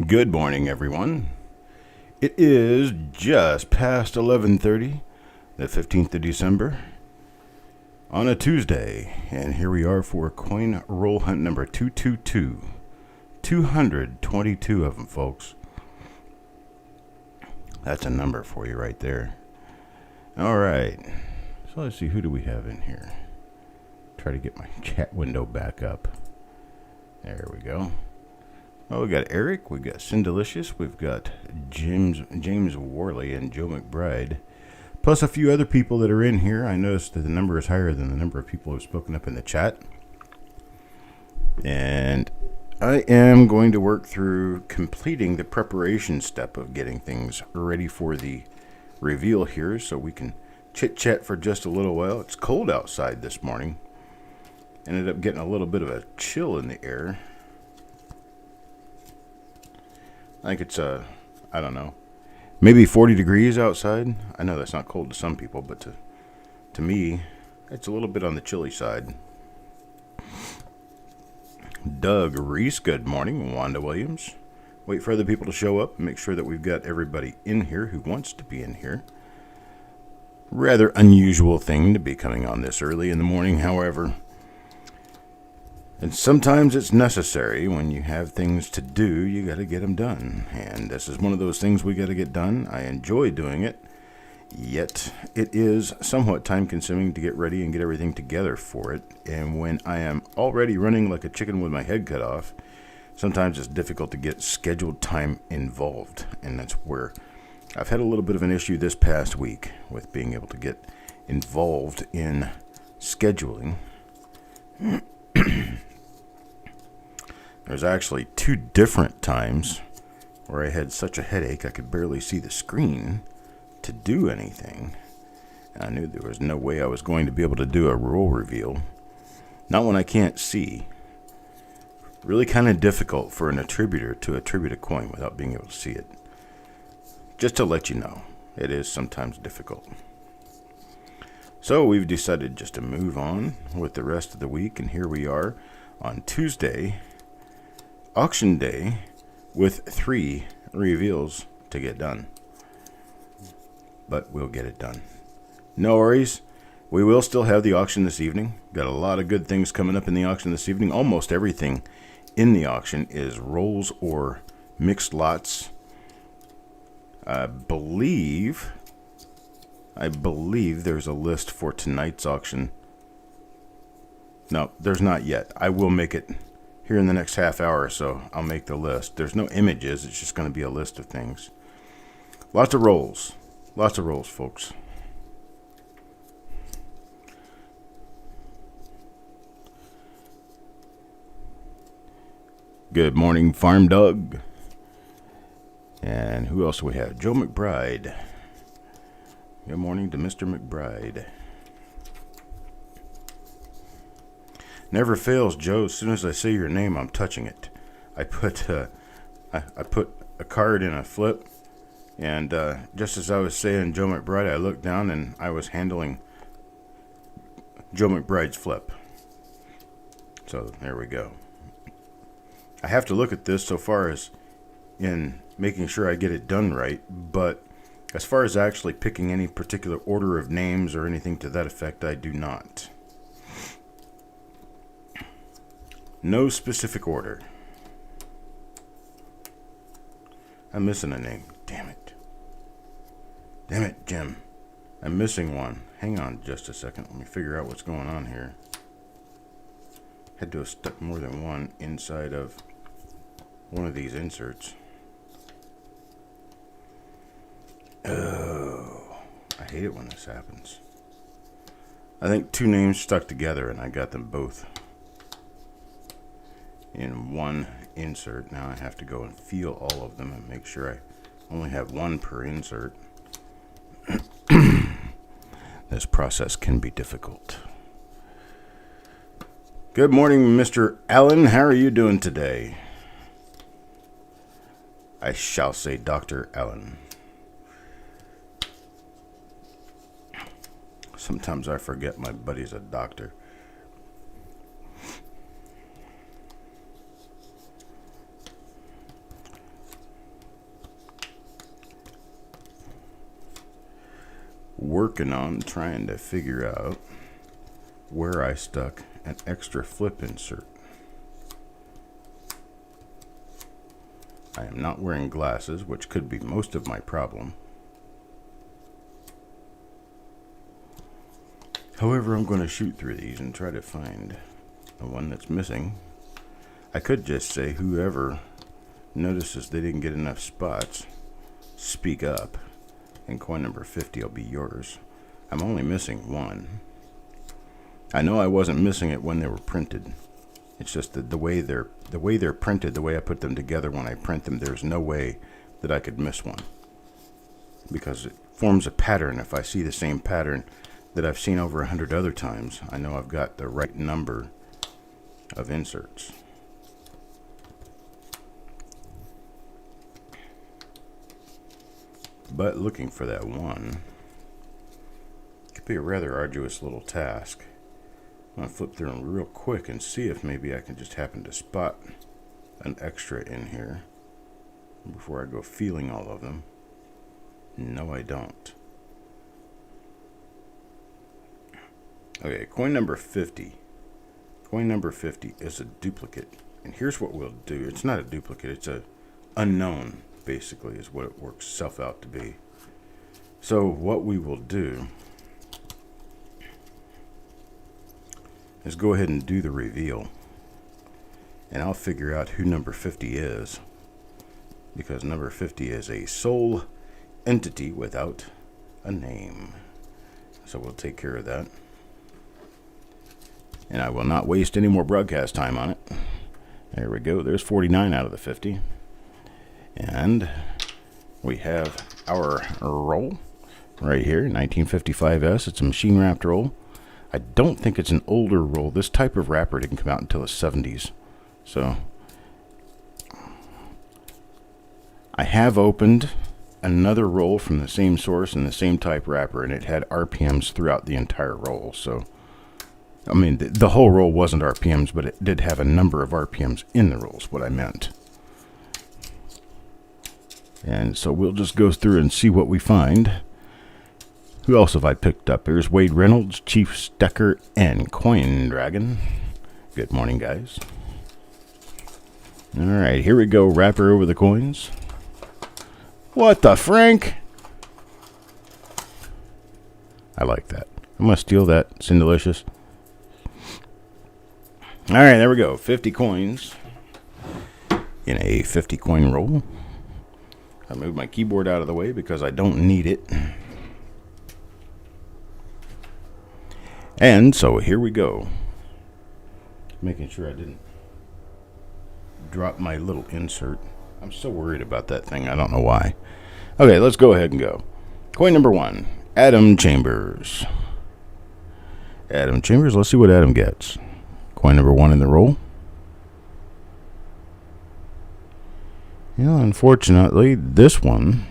Good morning, everyone. It is just past 11:30, the 15th of December, on a Tuesday, and here we are for coin roll hunt number 222. 222 of them, folks. That's a number for you right there. All right, so let's see, who do we have in here? Try to get my chat window back up. There we go. Oh, we got Eric, we got Cindelicious, we've got James Worley and Joe McBride, plus a few other people that are in here. I noticed that the number is higher than the number of people who have spoken up in the chat. And I am going to work through completing the preparation step of getting things ready for the reveal here so we can chit-chat for just a little while. It's cold outside this morning. Ended up getting a little bit of a chill in the air. I think it's, I don't know, maybe 40 degrees outside. I know that's not cold to some people, but to me, it's a little bit on the chilly side. Doug Reese, good morning. Wanda Williams. Wait for other people to show up and make sure that we've got everybody in here who wants to be in here. Rather unusual thing to be coming on this early in the morning, however. And sometimes it's necessary. When you have things to do, you got to get them done. And this is one of those things we got to get done. I enjoy doing it, yet it is somewhat time consuming to get ready and get everything together for it. And when I am already running like a chicken with my head cut off, sometimes it's difficult to get scheduled time involved. And that's where I've had a little bit of an issue this past week with being able to get involved in scheduling. There's actually two different times where I had such a headache I could barely see the screen to do anything. And I knew there was no way I was going to be able to do a roll reveal. Not when I can't see. Really kind of difficult for an attributor to attribute a coin without being able to see it. Just to let you know, it is sometimes difficult. So we've decided just to move on with the rest of the week, and here we are on Tuesday, auction day, with 3 reveals to get done. But we'll get it done. No worries. We will still have the auction this evening. Got a lot of good things coming up in the auction this evening. Almost everything in the auction is rolls or mixed lots. I believe there's a list for tonight's auction. No, there's not yet. I will make it here in the next half hour or so. I'll make the list. There's no images. It's just going to be a list of things. Lots of rolls. Lots of rolls, folks. Good morning, Farm Doug. And who else do we have? Joe McBride. Good morning to Mr. McBride. Never fails, Joe. As soon as I say your name, I'm touching it. I put a card in a flip, and just as I was saying Joe McBride, I looked down and I was handling Joe McBride's flip. So there we go. I have to look at this so far as in making sure I get it done right, but as far as actually picking any particular order of names or anything to that effect, I do not. No specific order. I'm missing a name. Damn it. Damn it, Jim. I'm missing one. Hang on just a second. Let me figure out what's going on here. Had to have stuck more than one inside of one of these inserts. Oh, I hate it when this happens. I think 2 names stuck together and I got them both in one insert. Now I have to go and feel all of them and make sure I only have one per insert. This process can be difficult. Good morning, Mr. Allen. How are you doing today? I shall say Dr. Allen. Sometimes I forget my buddy's a doctor. working on trying to figure out where I stuck an extra flip insert. I am not wearing glasses, which could be most of my problem. However, I'm going to shoot through these and try to find the one that's missing. I could just say whoever notices they didn't get enough spots, speak up, and coin number 50 will be yours. I'm only missing one. I know I wasn't missing it when they were printed. It's just that the way they're printed, the way I put them together when I print them, there's no way that I could miss one, because it forms a pattern. If I see the same pattern that I've seen over 100 other times, I know I've got the right number of inserts. But looking for that one could be a rather arduous little task. I'm going to flip through them real quick and see if maybe I can just happen to spot an extra in here before I go feeling all of them. No, I don't. Okay, coin number 50. Coin number 50 is a duplicate. And here's what we'll do. It's not a duplicate, it's a unknown, basically, is what it works itself out to be. So what we will do is go ahead and do the reveal, and I'll figure out who number 50 is, because number 50 is a sole entity without a name. So we'll take care of that, and I will not waste any more broadcast time on it. There we go. There's 49 out of the 50, and we have our roll right here, 1955S. It's a machine wrapped roll. I don't think it's an older roll. This type of wrapper didn't come out until the 70s. So I have opened another roll from the same source and the same type wrapper, and it had RPMs throughout the entire roll. So, I mean, the whole roll wasn't RPMs, but it did have a number of RPMs in the rolls, what I meant. And so we'll just go through and see what we find. Who else have I picked up? Here's Wade Reynolds, Chief Stecker, and Coin Dragon. Good morning, guys. All right, here we go. Wrapper over the coins. What the Frank? I like that. I'm going to steal that. It's delicious. All right, there we go. 50 coins in a 50 coin roll. I moved my keyboard out of the way because I don't need it. And so here we go. Making sure I didn't drop my little insert. I'm so worried about that thing. I don't know why. Okay, let's go ahead and go. Coin number 1, Adam Chambers. Adam Chambers, let's see what Adam gets. Coin number 1 in the roll. Yeah, unfortunately, this one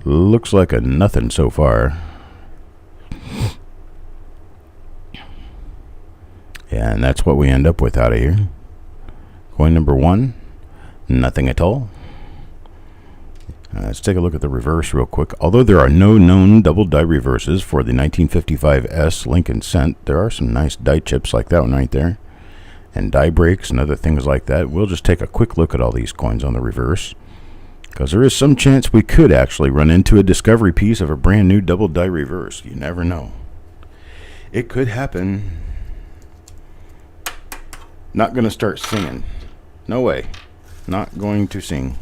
looks like a nothing so far. Yeah, and that's what we end up with out of here. Coin number 1, nothing at all. Let's take a look at the reverse real quick. Although there are no known double die reverses for the 1955S Lincoln Cent, there are some nice die chips like that one right there, and die breaks and other things like that. We'll just take a quick look at all these coins on the reverse, because there is some chance we could actually run into a discovery piece of a brand new double die reverse. You never know. It could happen. Not going to start singing. No way. Not going to sing.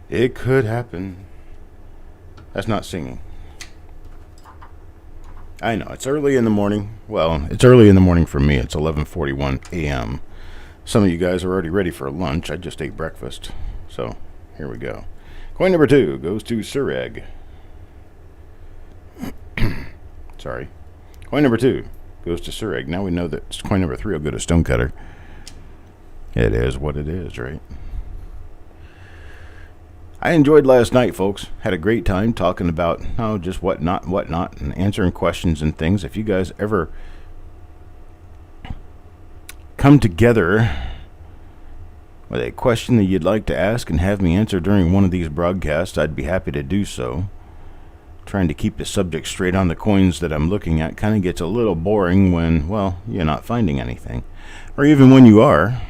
It could happen. That's not singing. I know, it's early in the morning. Well, it's early in the morning for me. It's 11:41 a.m. Some of you guys are already ready for lunch. I just ate breakfast. So, here we go. Coin number 2 goes to Sureg. Sorry. Coin number 2 goes to Sureg. Now we know that coin number 3 will go to Stonecutter. It is what it is, right? I enjoyed last night, folks. Had a great time talking about just whatnot, and answering questions and things. If you guys ever come together with a question that you'd like to ask and have me answer during one of these broadcasts, I'd be happy to do so. Trying to keep the subject straight on the coins that I'm looking at kind of gets a little boring when, well, you're not finding anything. Or even when you are.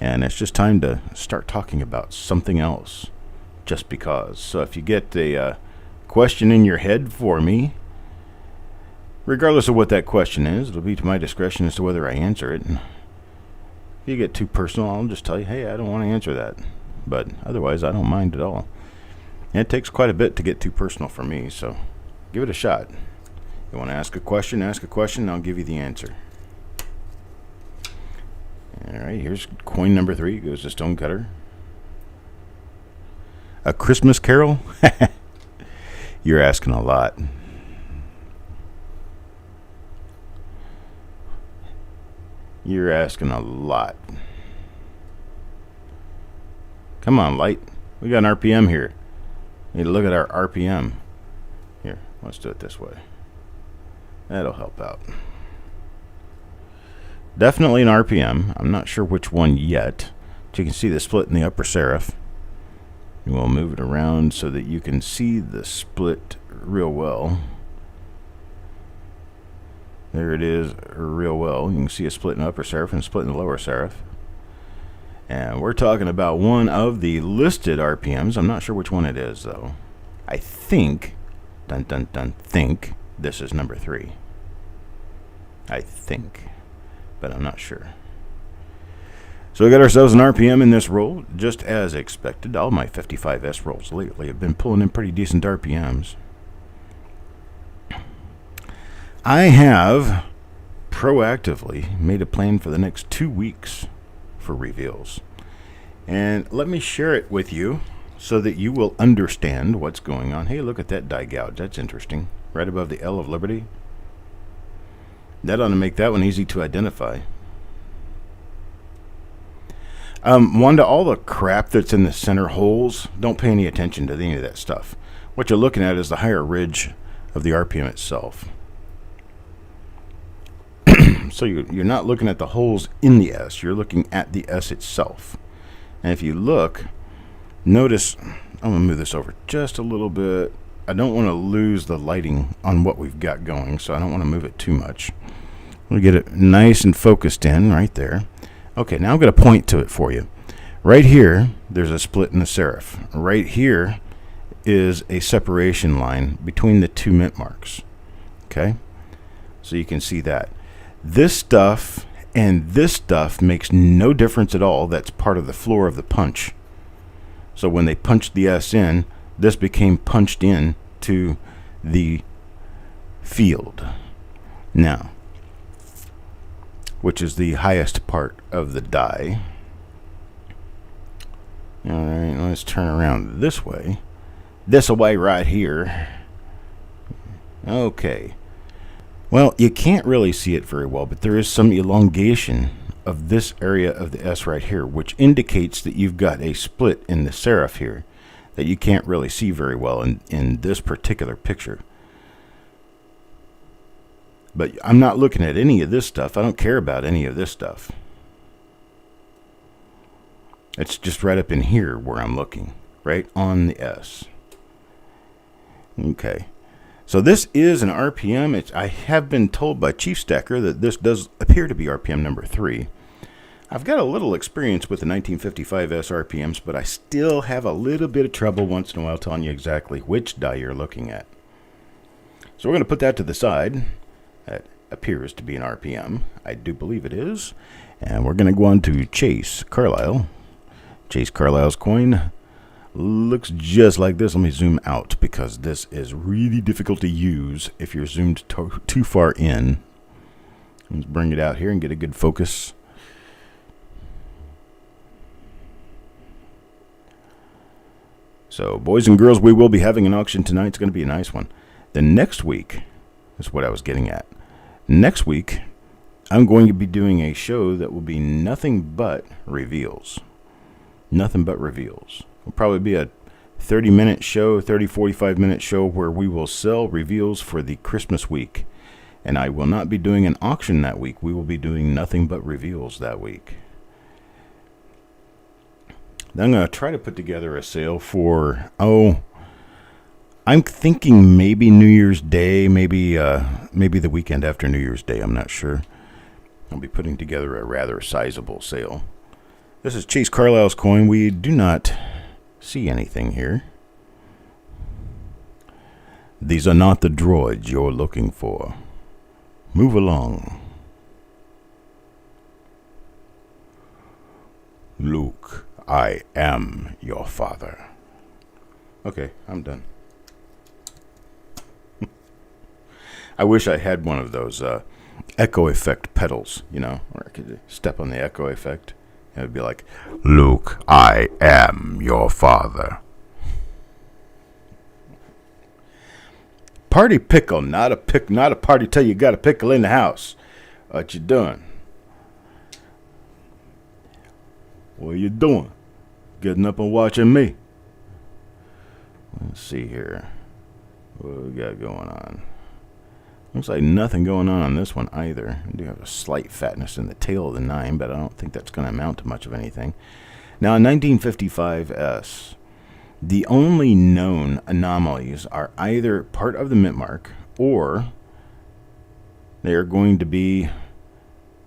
And it's just time to start talking about something else. Just because. So if you get a question in your head for me, regardless of what that question is, it'll be to my discretion as to whether I answer it. If you get too personal, I'll just tell you, hey, I don't want to answer that. But otherwise, I don't mind at all. And it takes quite a bit to get too personal for me, so give it a shot. You want to ask a question, and I'll give you the answer. All right, here's coin number 3. It goes to Stonecutter. A Christmas Carol? You're asking a lot. You're asking a lot. Come on, Light. We got an RPM here. We need to look at our RPM. Here, let's do it this way. That'll help out. Definitely an RPM. I'm not sure which one yet. But you can see the split in the upper serif. And we'll move it around so that you can see the split real well. There it is real well. You can see a split in the upper serif and a split in the lower serif. And we're talking about one of the listed RPMs. I'm not sure which one it is, though. I think, think this is number 3. I think, but I'm not sure. So we got ourselves an RPM in this roll, just as expected. All my 55S rolls lately have been pulling in pretty decent RPMs. I have proactively made a plan for the next 2 weeks for reveals. And let me share it with you so that you will understand what's going on. Hey, look at that die gouge. That's interesting. Right above the L of Liberty. That ought to make that one easy to identify. Wanda, all the crap that's in the center holes, don't pay any attention to any of that stuff. What you're looking at is the higher ridge of the RPM itself. So you're not looking at the holes in the S, you're looking at the S itself. And if you look, notice, I'm going to move this over just a little bit. I don't want to lose the lighting on what we've got going, so I don't want to move it too much. We'll get it nice and focused in right there. Okay, now I'm going to point to it for you. Right here, there's a split in the serif. Right here is a separation line between the two mint marks. Okay? So you can see that. This stuff and this stuff makes no difference at all. That's part of the floor of the punch. So when they punched the S in, this became punched in to the field. Now, which is the highest part of the die. All right, let's turn around this way. This way right here. Okay. Well, you can't really see it very well, but there is some elongation of this area of the S right here, which indicates that you've got a split in the serif here that you can't really see very well in this particular picture. But I'm not looking at any of this stuff. I don't care about any of this stuff. It's just right up in here where I'm looking, right on the S. Okay. So this is an RPM. I have been told by Chief Stacker that this does appear to be RPM number 3. I've got a little experience with the 1955S RPMs, but I still have a little bit of trouble once in a while telling you exactly which die you're looking at. So we're going to put that to the side. That appears to be an RPM. I do believe it is. And we're going to go on to Chase Carlisle. Chase Carlisle's coin looks just like this. Let me zoom out because this is really difficult to use if you're zoomed too far in. Let's bring it out here and get a good focus. So, boys and girls, we will be having an auction tonight. It's going to be a nice one. The next week is what I was getting at. Next week, I'm going to be doing a show that will be nothing but reveals. Nothing but reveals. It'll probably be a 30-minute show, 45-minute show where we will sell reveals for the Christmas week. And I will not be doing an auction that week. We will be doing nothing but reveals that week. I'm going to try to put together a sale for, I'm thinking maybe New Year's Day, maybe the weekend after New Year's Day. I'm not sure. I'll be putting together a rather sizable sale. This is Chase Carlisle's coin. We do not see anything here. These are not the droids you're looking for. Move along. Luke, I am your father. Okay, I'm done. I wish I had one of those echo effect pedals, where I could step on the echo effect. And it would be like, Luke, I am your father. Party pickle, not a party till you got a pickle in the house. What you doing? What you doing? Getting up and watching me. Let's see here. What we got going on? Looks like nothing going on this one either. I do have a slight fatness in the tail of the 9, but I don't think that's going to amount to much of anything. Now, in 1955S, the only known anomalies are either part of the mint mark or they are going to be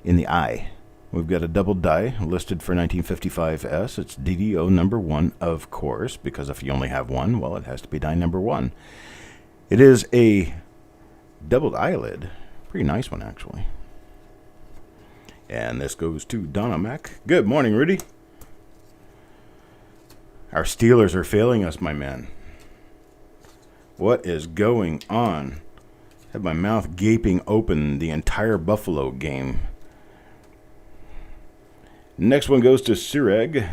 in the eye. We've got a double die listed for 1955S. It's DDO number 1, of course, because if you only have one, well, it has to be die number 1. It is a doubled eyelid. Pretty nice one, actually. And this goes to Donna Mac. Good morning, Rudy. Our Steelers are failing us, my man. What is going on? I had my mouth gaping open the entire Buffalo game. Next one goes to Sireg.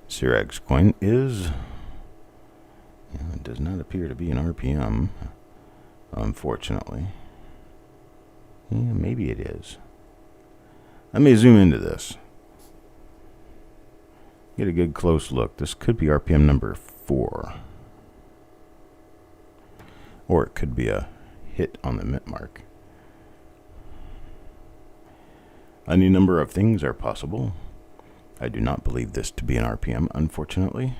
Sireg's coin is... it does not appear to be an RPM, unfortunately. Yeah, maybe it is. Let me zoom into this. Get a good close look. This could be RPM number 4. Or it could be a hit on the mint mark. Any number of things are possible. I do not believe this to be an RPM, unfortunately.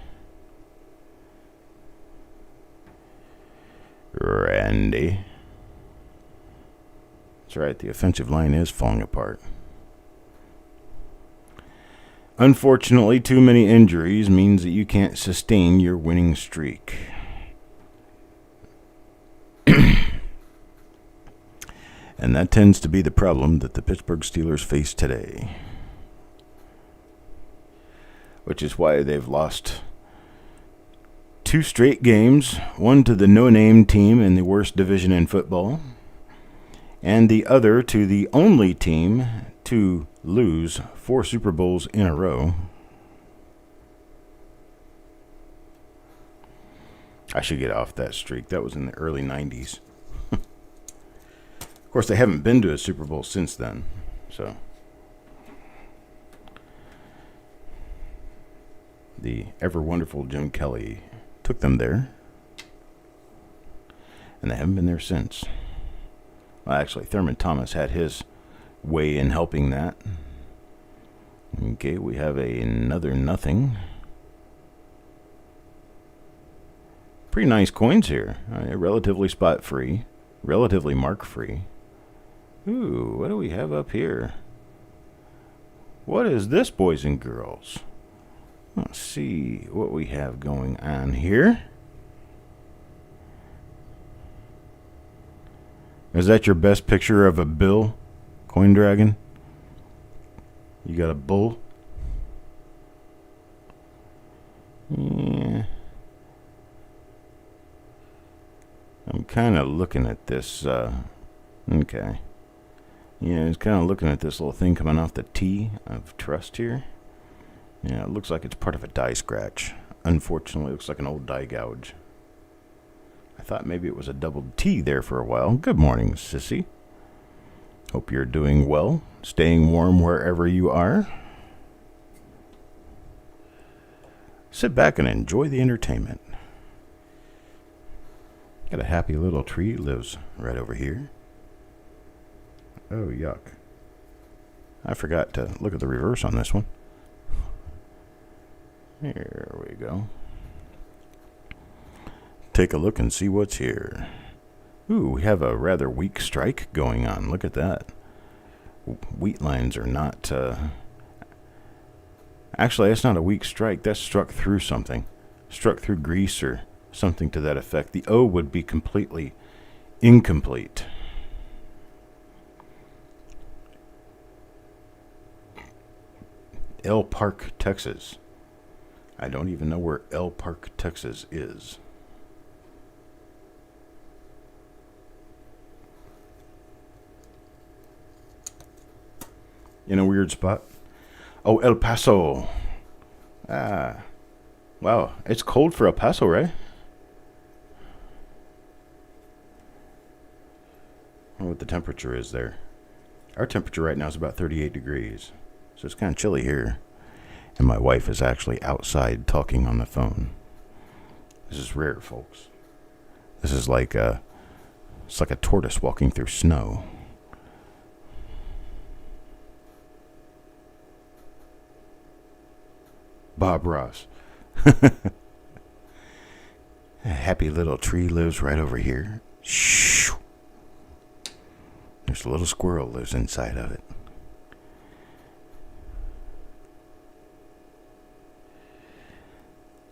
Randy. That's right, the offensive line is falling apart. Unfortunately, too many injuries means that you can't sustain your winning streak. And that tends to be the problem that the Pittsburgh Steelers face today. Which is why they've lost 2 straight games, one to the no-name team in the worst division in football, and the other to the only team to lose 4 Super Bowls in a row. I should get off that streak. That was in the early 90s. Of course, they haven't been to a Super Bowl since then, so... The ever-wonderful Jim Kelly took them there, and they haven't been there since. Well, actually, Thurman Thomas had his way in helping that. Okay, we have another nothing. Pretty nice coins here. Relatively spot-free, relatively mark-free. Ooh, what do we have up here? What is this, boys and girls? Let's see what we have going on here. Is that your best picture of a bill, Coin Dragon? You got a bull? Yeah. I'm kind of looking at this. Okay. Yeah, I was kind of looking at this little thing coming off the T of trust here. Yeah, it looks like it's part of a die scratch. Unfortunately, it looks like an old die gouge. I thought maybe it was a double T there for a while. Good morning, Sissy. Hope you're doing well, staying warm wherever you are. Sit back and enjoy the entertainment. Got a happy little tree, lives right over here. Oh, yuck. I forgot to look at the reverse on this one. Here we go. Take a look and see what's here. Ooh, we have a rather weak strike going on. Look at that. Wheat lines are not... Actually, that's not a weak strike. That's struck through something. Struck through grease or something to that effect. The O would be completely incomplete. El Park, Texas. I don't even know where El Park, Texas is. In a weird spot. Oh, El Paso. Ah. Wow. It's cold for El Paso, right? I wonder what the temperature is there. Our temperature right now is about 38 degrees. So it's kind of chilly here. And my wife is actually outside talking on the phone. This is rare, folks. This is like it's like a tortoise walking through snow. Bob Ross. A happy little tree lives right over here. Shh. There's a little squirrel lives inside of it.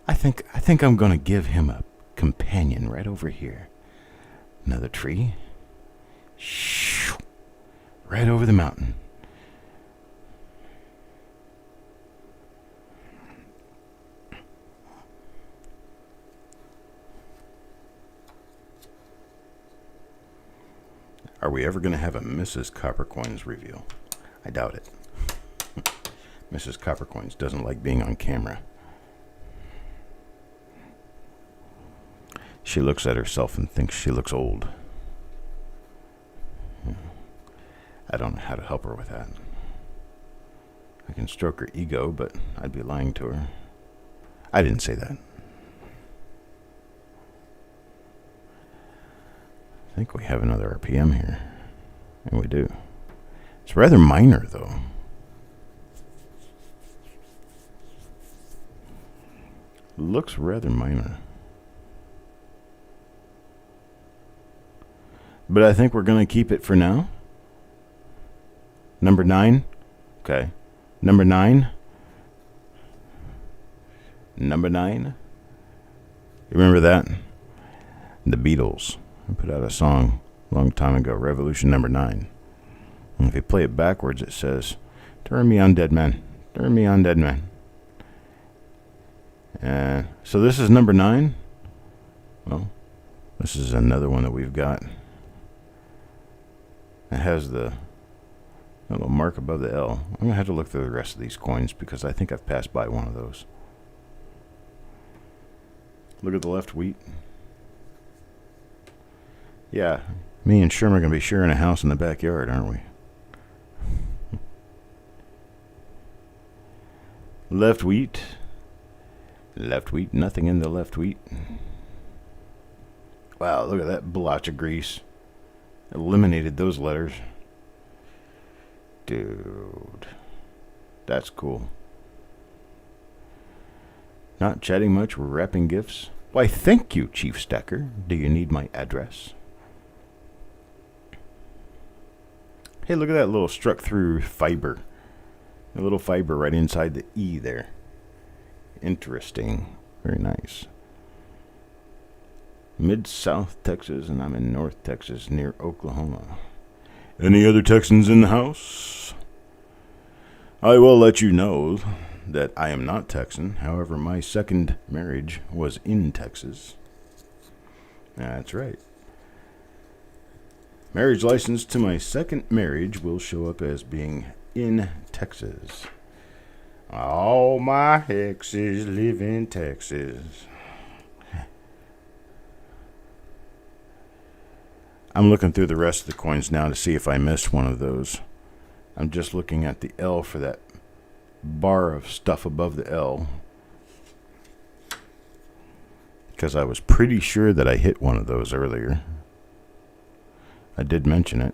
I think I'm gonna give him a companion right over here. Another tree. Shh. Right over the mountain. Are we ever going to have a Mrs. Coppercoins reveal? I doubt it. Mrs. Coppercoins doesn't like being on camera. She looks at herself and thinks she looks old. I don't know how to help her with that. I can stroke her ego, but I'd be lying to her. I didn't say that. I think we have another RPM here. And we do. It's rather minor, though. Looks rather minor. But I think we're going to keep it for now. Number 9. Okay. Number 9. Number 9. You remember that? The Beatles. I put out a song a long time ago, Revolution Number 9. And if you play it backwards, it says, "Turn me on, dead man. Turn me on, dead man." And so this is number 9. Well, this is another one that we've got. It has the little mark above the L. I'm going to have to look through the rest of these coins because I think I've passed by one of those. Look at the left wheat. Yeah, me and Sherm are going to be sharing a house in the backyard, aren't we? Left wheat. Left wheat, nothing in the left wheat. Wow, look at that blotch of grease. Eliminated those letters. Dude. That's cool. Not chatting much, we're wrapping gifts. Why, thank you, Chief Stacker. Do you need my address? Hey, look at that little struck through fiber. A little fiber right inside the E there. Interesting. Very nice. Mid-South Texas, and I'm in North Texas near Oklahoma. Any other Texans in the house? I will let you know that I am not Texan. However, my second marriage was in Texas. That's right. Marriage license to my second marriage will show up as being in Texas. All my exes live in Texas. I'm looking through the rest of the coins now to see if I missed one of those. I'm just looking at the L for that bar of stuff above the L. Because I was pretty sure that I hit one of those earlier. I did mention it.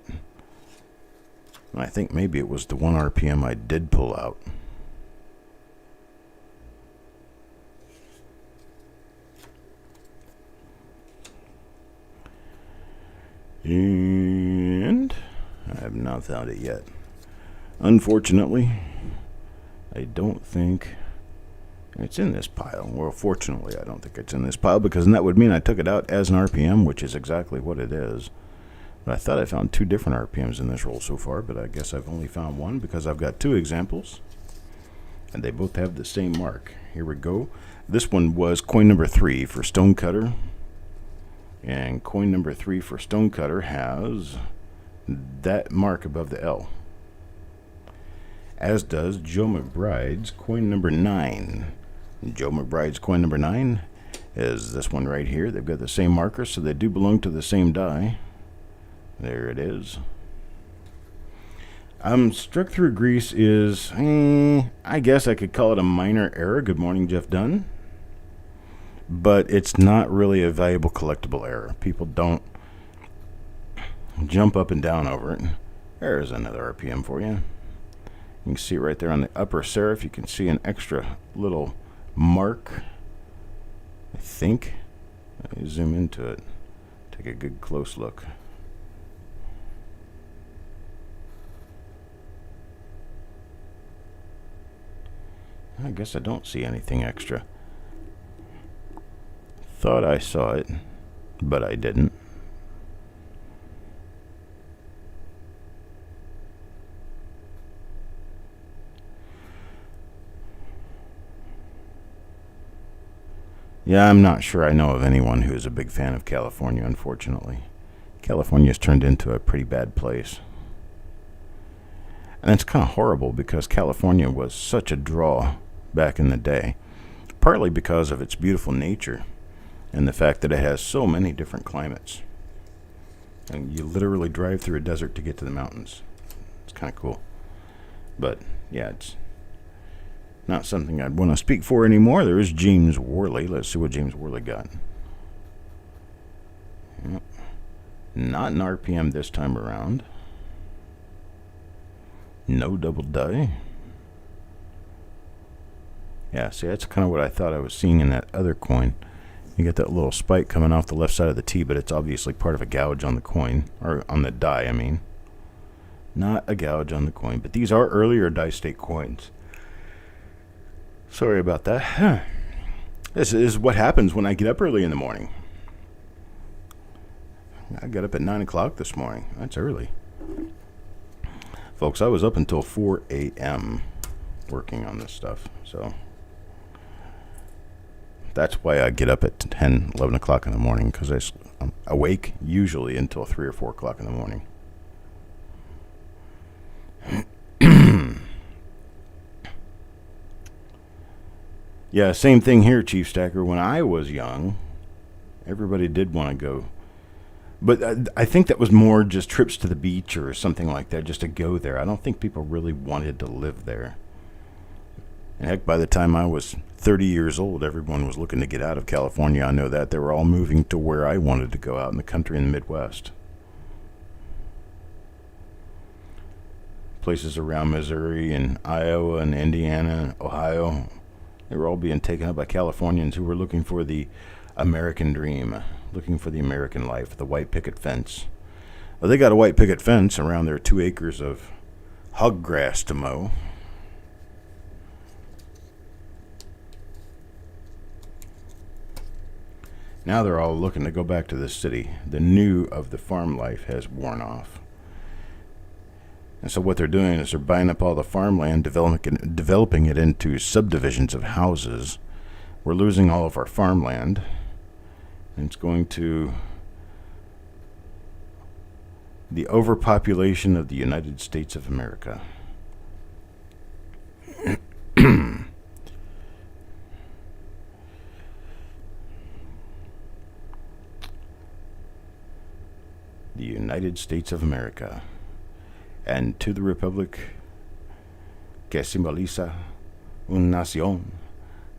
And I think maybe it was the 1 RPM I did pull out. And I have not found it yet. Unfortunately, I don't think it's in this pile. Well, fortunately, I don't think it's in this pile, because that would mean I took it out as an RPM, which is exactly what it is. But I thought I found 2 different RPMs in this roll so far, but I guess I've only found one, because I've got 2 examples, and they both have the same mark. Here we go. This one was coin number 3 for Stonecutter, and coin number 3 for Stonecutter has that mark above the L, as does Joe McBride's coin number 9. Joe McBride's coin number 9 is this one right here. They've got the same marker, so they do belong to the same die. There it is. Struck through grease is, I guess I could call it a minor error. Good morning, Jeff Dunn. But it's not really a valuable collectible error. People don't jump up and down over it. There's another RPM for you. You can see right there on the upper serif, you can see an extra little mark, I think. Let me zoom into it. Take a good close look. I guess I don't see anything extra. Thought I saw it, but I didn't. Yeah, I'm not sure I know of anyone who is a big fan of California, unfortunately. California's turned into a pretty bad place. And it's kind of horrible, because California was such a draw back in the day, partly because of its beautiful nature and the fact that it has so many different climates. And you literally drive through a desert to get to the mountains. It's kind of cool. But yeah, it's not something I'd want to speak for anymore. There is James Worley. Let's see what James Worley got. Yep. Not an RPM this time around. No double die. Yeah, see, that's kind of what I thought I was seeing in that other coin. You get that little spike coming off the left side of the T, but it's obviously part of a gouge on the coin, or on the die, I mean. Not a gouge on the coin, but these are earlier die state coins. Sorry about that. This is what happens when I get up early in the morning. I got up at 9 o'clock this morning. That's early. Folks, I was up until 4 a.m. working on this stuff. So that's why I get up at 10, 11 o'clock in the morning, because I'm awake usually until 3 or 4 o'clock in the morning. Yeah, same thing here, Chief Stacker. When I was young, everybody did want to go. But I think that was more just trips to the beach or something like that, just to go there. I don't think people really wanted to live there. And heck, by the time I was 30 years old, everyone was looking to get out of California. I know that. They were all moving to where I wanted to go, out in the country in the Midwest. Places around Missouri and Iowa and Indiana and Ohio. They were all being taken up by Californians who were looking for the American dream, looking for the American life, the white picket fence. Well, they got a white picket fence around their 2 acres of hog grass to mow. Now they're all looking to go back to the city. The new of the farm life has worn off. And so what they're doing is they're buying up all the farmland, developing it into subdivisions of houses. We're losing all of our farmland. And it's going to the overpopulation of the United States of America. The United States of America. And to the republic que simboliza una nación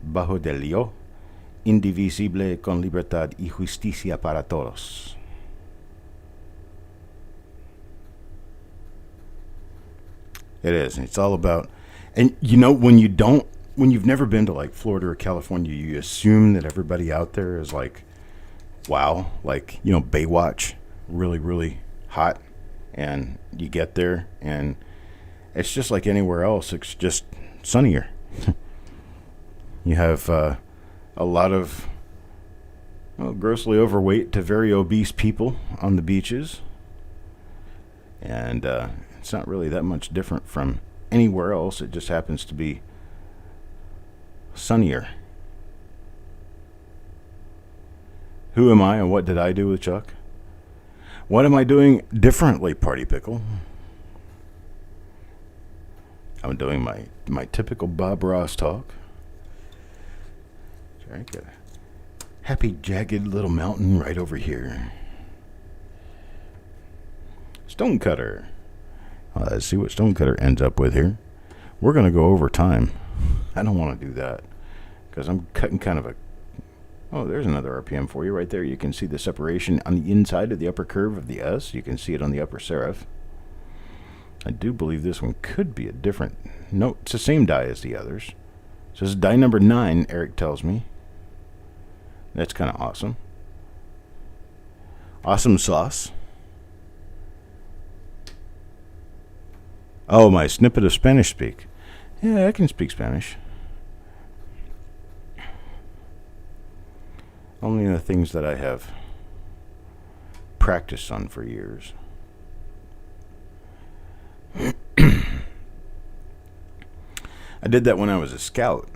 bajo del yo, indivisible con libertad y justicia para todos. It is. It's all about, and you know, when you've never been to like Florida or California, you assume that everybody out there is like, wow, like, you know, Baywatch, really, really hot, and you get there, and it's just like anywhere else. It's just sunnier. You have a lot of grossly overweight to very obese people on the beaches, and it's not really that much different from anywhere else. It just happens to be sunnier. Who am I, and what did I do with Chuck? What am I doing differently, Party Pickle? I'm doing my typical Bob Ross talk. I got a happy, jagged little mountain right over here. Stonecutter. Let's see what Stonecutter ends up with here. We're going to go over time. I don't want to do that because I'm cutting kind of a... Oh, there's another RPM for you right there. You can see the separation on the inside of the upper curve of the S. You can see it on the upper serif. I do believe this one could be a different... No, it's the same die as the others. So this is die number 9, Eric tells me. That's kind of awesome. Awesome sauce. Oh, my snippet of Spanish speak. Yeah, I can speak Spanish. Only the things that I have practiced on for years. I did that when I was a scout.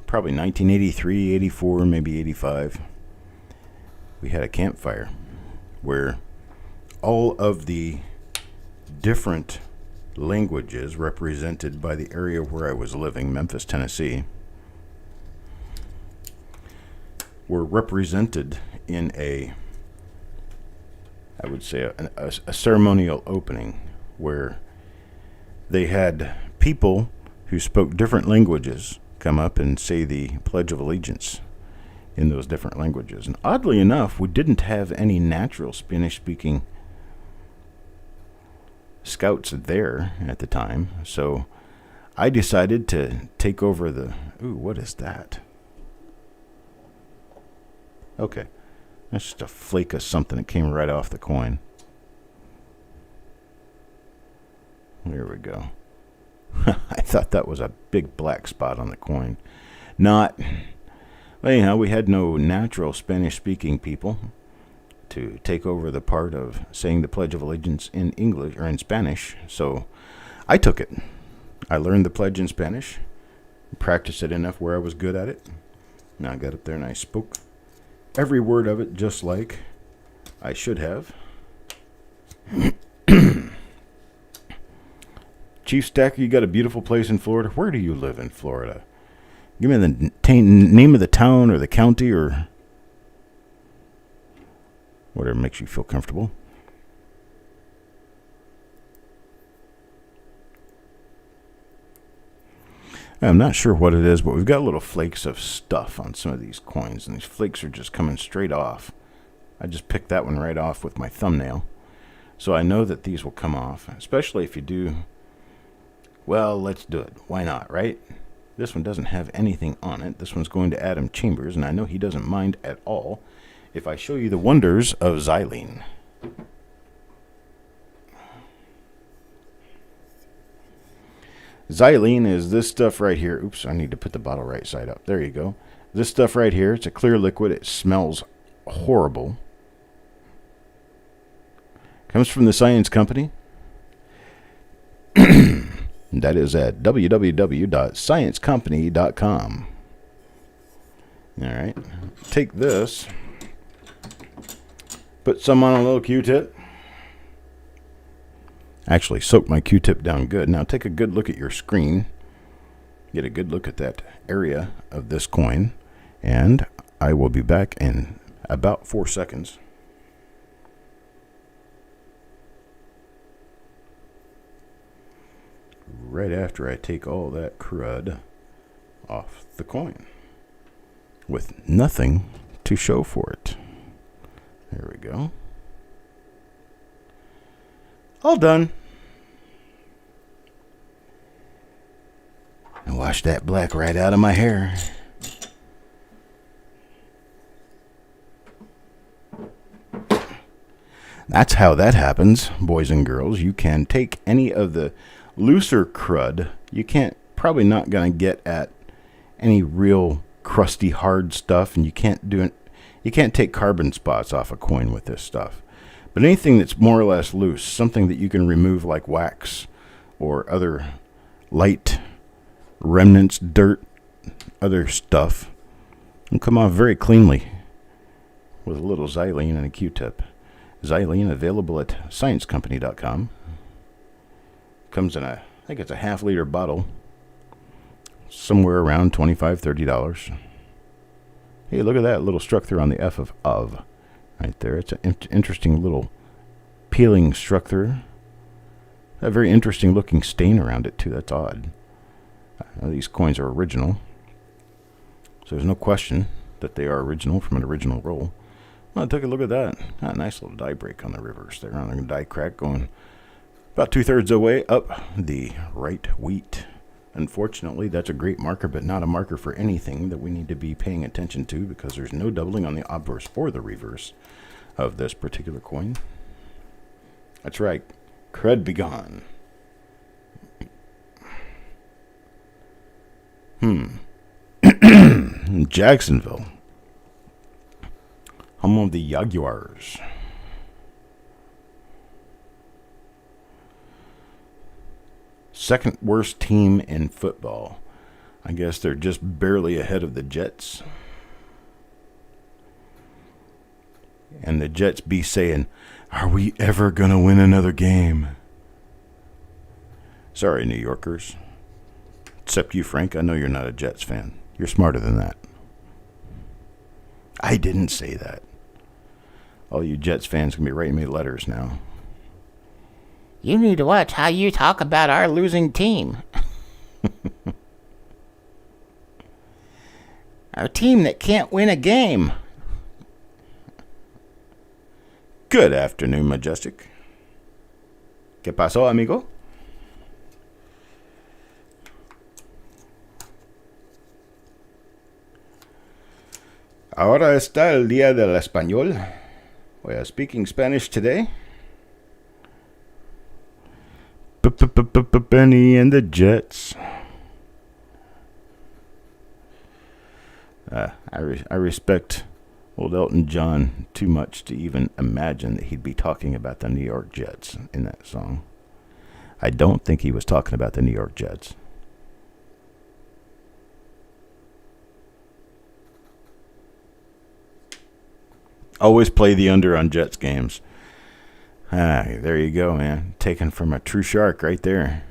Probably 1983, 84, maybe 85. We had a campfire where all of the different languages represented by the area where I was living, Memphis, Tennessee, were represented in I would say, a ceremonial opening where they had people who spoke different languages come up and say the Pledge of Allegiance in those different languages. And oddly enough, we didn't have any natural Spanish-speaking scouts there at the time, so I decided to take over the... Ooh, what is that? Okay, that's just a flake of something that came right off the coin. There we go. I thought that was a big black spot on the coin. Not. Well, anyhow, we had no natural Spanish-speaking people to take over the part of saying the Pledge of Allegiance in English or in Spanish, so I took it. I learned the pledge in Spanish, practiced it enough where I was good at it. Now I got up there and I spoke every word of it just like I should have. Chief Stacker, you got a beautiful place in Florida. Where do you live in Florida? Give me the name of the town or the county or whatever makes you feel comfortable. I'm not sure what it is, but we've got little flakes of stuff on some of these coins, and these flakes are just coming straight off. I just picked that one right off with my thumbnail. So I know that these will come off, especially if you do... Well, let's do it. Why not, right? This one doesn't have anything on it. This one's going to Adam Chambers, and I know he doesn't mind at all if I show you the wonders of xylene. Xylene is this stuff right here. Oops, I need to put the bottle right side up. There you go. This stuff right here, it's a clear liquid. It smells horrible. Comes from the Science Company. That is at www.sciencecompany.com. All right. Take this. Put some on a little Q-tip. Actually, soak my Q-tip down good. Now take a good look at your screen. Get a good look at that area of this coin. And I will be back in about 4 seconds. Right after I take all that crud off the coin with nothing to show for it. There we go. All done. And wash that black right out of my hair. That's how that happens, boys and girls. You can take any of the looser crud. You can't, probably not going to get at any real crusty hard stuff, and you can't do it. You can't take carbon spots off a coin with this stuff. But anything that's more or less loose, something that you can remove like wax or other light remnants, dirt, other stuff, will come off very cleanly with a little xylene and a Q-tip. Xylene available at sciencecompany.com. Comes in I think it's a half-liter bottle, somewhere around $25, $30. Hey, look at that little structure on the F of right there. It's an interesting little peeling structure. A very interesting looking stain around it too. That's odd. These coins are original, so there's no question that they are original from an original roll. Well, take a look at that. Ah, nice little die break on the reverse there. On the die crack going about 2/3 of the way up the right wheat. Unfortunately, that's a great marker, but not a marker for anything that we need to be paying attention to, because there's no doubling on the obverse or the reverse of this particular coin. That's right. Crud be gone. Jacksonville, home of the Jaguars. Second worst team in football. I guess they're just barely ahead of the Jets. And the Jets be saying, "Are we ever going to win another game?" Sorry, New Yorkers. Except you, Frank. I know you're not a Jets fan. You're smarter than that. I didn't say that. All you Jets fans can be writing me letters now. You need to watch how you talk about our losing team. Our team that can't win a game. Good afternoon, Majestic. ¿Qué pasó, amigo? Ahora está el día del español. We are speaking Spanish today. Benny and the Jets. I respect old Elton John too much to even imagine that he'd be talking about the New York Jets in that song. I don't think he was talking about the New York Jets. Always play the under on Jets games. There you go, man. Taken from a true shark right there.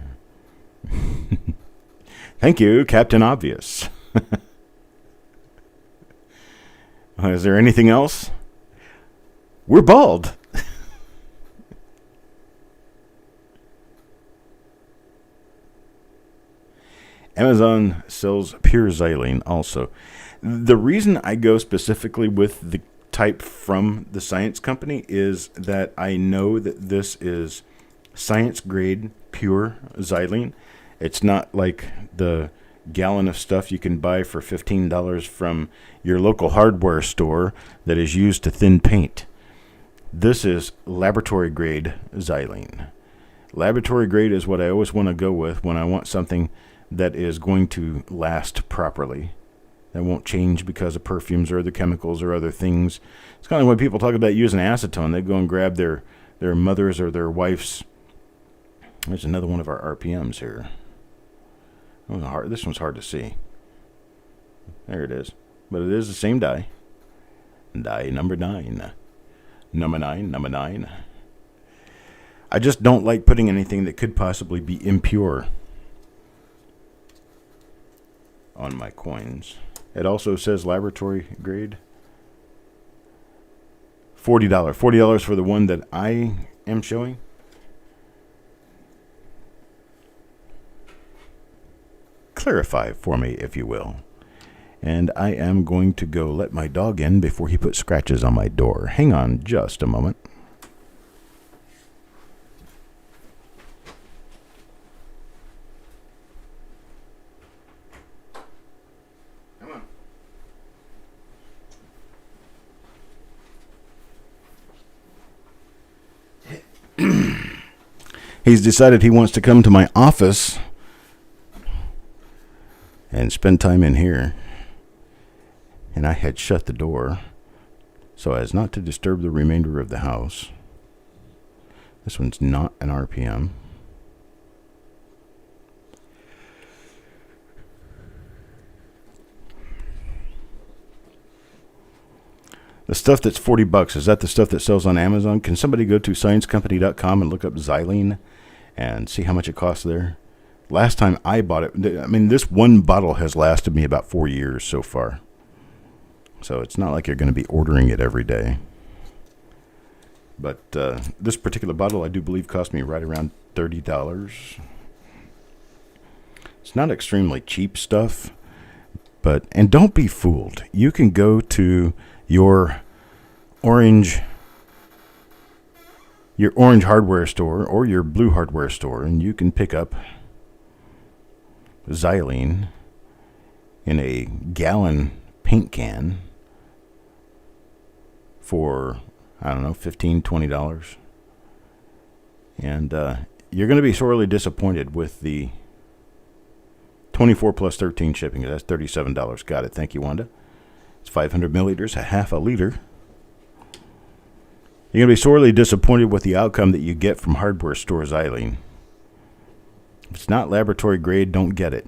Thank you, Captain Obvious. Is there anything else? We're bald. Amazon sells pure xylene also. The reason I go specifically with the type from the Science Company is that I know that this is science grade pure xylene. It's not like the gallon of stuff you can buy for $15 from your local hardware store that is used to thin paint. This is laboratory grade xylene. Laboratory grade is what I always want to go with when I want something that is going to last properly, that won't change because of perfumes or other chemicals or other things. It's kind of when people talk about using acetone, they go and grab their mother's or their wife's. There's another one of our RPMs here. This one's hard to see. There it is. But it is the same die. Die number 9. Number 9. I just don't like putting anything that could possibly be impure on my coins. It also says laboratory grade. $40. $40 for the one that I am showing. Clarify for me, if you will. And I am going to go let my dog in before he puts scratches on my door. Hang on just a moment. Come on. He's decided he wants to come to my office and spend time in here. And I had shut the door so as not to disturb the remainder of the house. This one's not an RPM. The stuff that's $40, is that the stuff that sells on Amazon? Can somebody go to sciencecompany.com and look up xylene and see how much it costs there? Last time I bought it, I mean, this one bottle has lasted me about 4 years so far. So it's not like you're going to be ordering it every day. But this particular bottle, I do believe, cost me right around $30. It's not extremely cheap stuff. And don't be fooled. You can go to your orange hardware store or your blue hardware store, and you can pick up xylene in a gallon paint can for, I don't know, $15, $20. And you're going to be sorely disappointed with the 24 plus 13 shipping. That's $37. Got it. Thank you, Wanda. It's 500 milliliters, a half a liter. You're going to be sorely disappointed with the outcome that you get from hardware store xylene. If it's not laboratory grade, don't get it.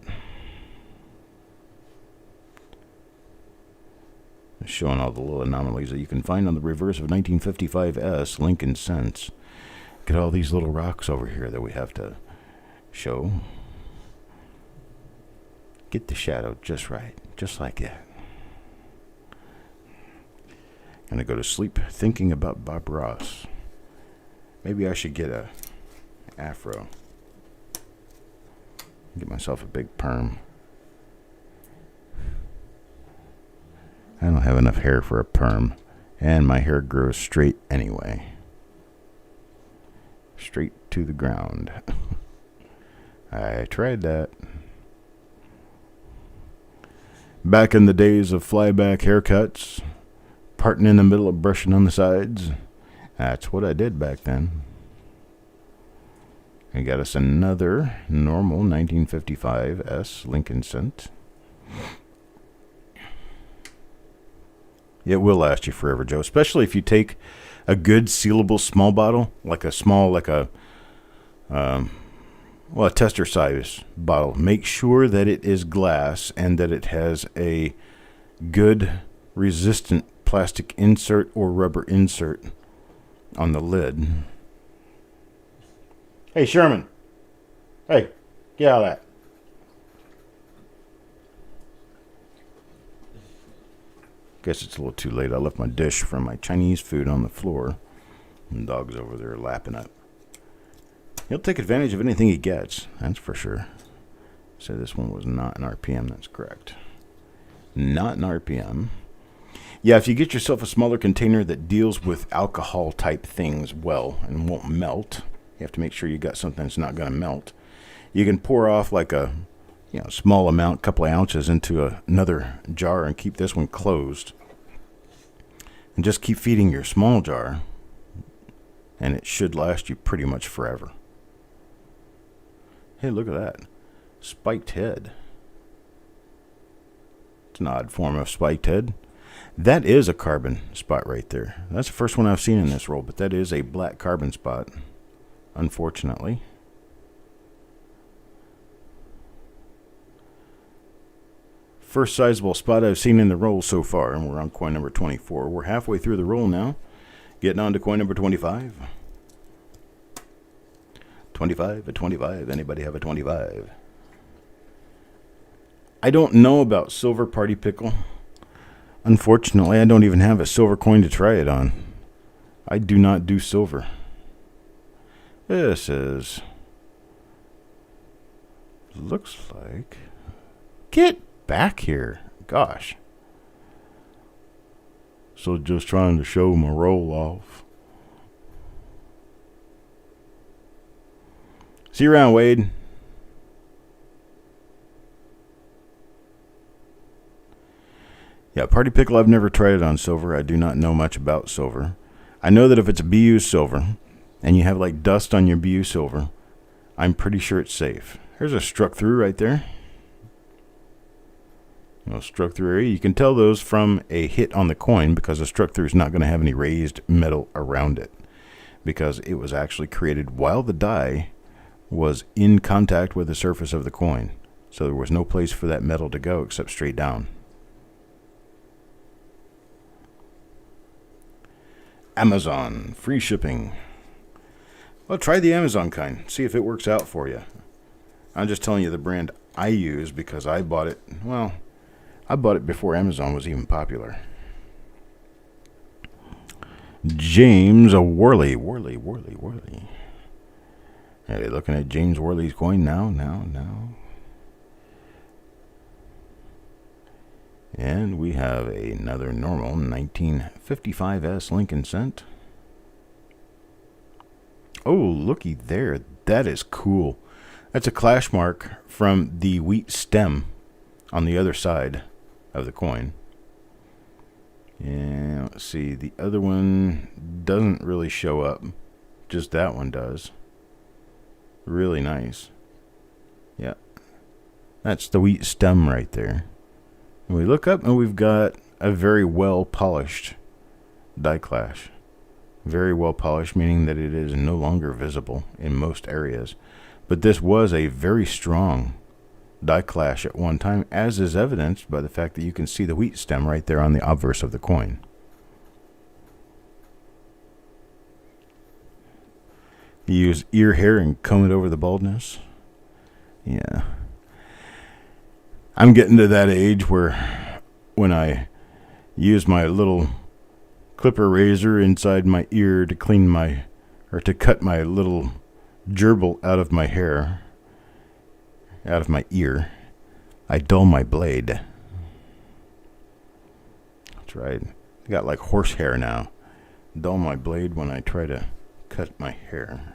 It's showing all the little anomalies that you can find on the reverse of 1955S Lincoln Cents. Get all these little rocks over here that we have to show. Get the shadow just right, just like that. Gonna go to sleep thinking about Bob Ross. Maybe I should get a afro. Get myself a big perm. I don't have enough hair for a perm, and my hair grows straight anyway. Straight to the ground. I tried that. Back in the days of flyback haircuts, parting in the middle of brushing on the sides. That's what I did back then. I got us another normal 1955S Lincoln Cent. It will last you forever, Joe, especially if you take a good sealable small bottle, a tester size bottle. Make sure that it is glass and that it has a good resistant plastic insert or rubber insert on the lid. Hey, Sherman. Hey, get out of that. Guess it's a little too late. I left my dish from my Chinese food on the floor. And the dog's over there lapping up. He'll take advantage of anything he gets. That's for sure. So this one was not an RPM. That's correct. Not an RPM. Yeah, if you get yourself a smaller container that deals with alcohol type things well and won't melt, you have to make sure you got something that's not going to melt. You can pour off like a small amount, couple of ounces into another jar and keep this one closed. And just keep feeding your small jar, and it should last you pretty much forever. Hey, look at that. Spiked head. It's an odd form of spiked head. That is a carbon spot right there. That's the first one I've seen in this roll, but that is a black carbon spot, unfortunately. First sizable spot I've seen in the roll so far, and we're on coin number 24. We're halfway through the roll now. Getting on to coin number 25. 25, a 25. Anybody have a 25? I don't know about silver party pickle. Unfortunately, I don't even have a silver coin to try it on. I do not do silver. This is... looks like... Get back here. Gosh. So just trying to show my roll off. See you around, Wade. Yeah, party pickle, I've never tried it on silver. I do not know much about silver. I know that if it's BU silver, and you have like dust on your BU silver, I'm pretty sure it's safe. There's a struck through right there. Struck through area. You can tell those from a hit on the coin because a struck through is not going to have any raised metal around it, because it was actually created while the die was in contact with the surface of the coin. So there was no place for that metal to go except straight down. Amazon, free shipping. Well, try the Amazon kind. See if it works out for you. I'm just telling you the brand I use because I bought it. Well, I bought it before Amazon was even popular. James Worley. Are you looking at James Worley's coin now? And we have another normal 1955S Lincoln cent. Oh, looky there. That is cool. That's a clash mark from the wheat stem on the other side of the coin. And let's see, the other one doesn't really show up. Just that one does. Really nice. Yeah. That's the wheat stem right there. And we look up and we've got a very well polished die clash. Very well polished, meaning that it is no longer visible in most areas. But this was a very strong die clash at one time, as is evidenced by the fact that you can see the wheat stem right there on the obverse of the coin. You use ear hair and comb it over the baldness. Yeah. I'm getting to that age where when I use my little clipper razor inside my ear to clean to cut my little gerbil out of my hair, out of my ear, I dull my blade. That's right. I got like horsehair now. Dull my blade when I try to cut my hair.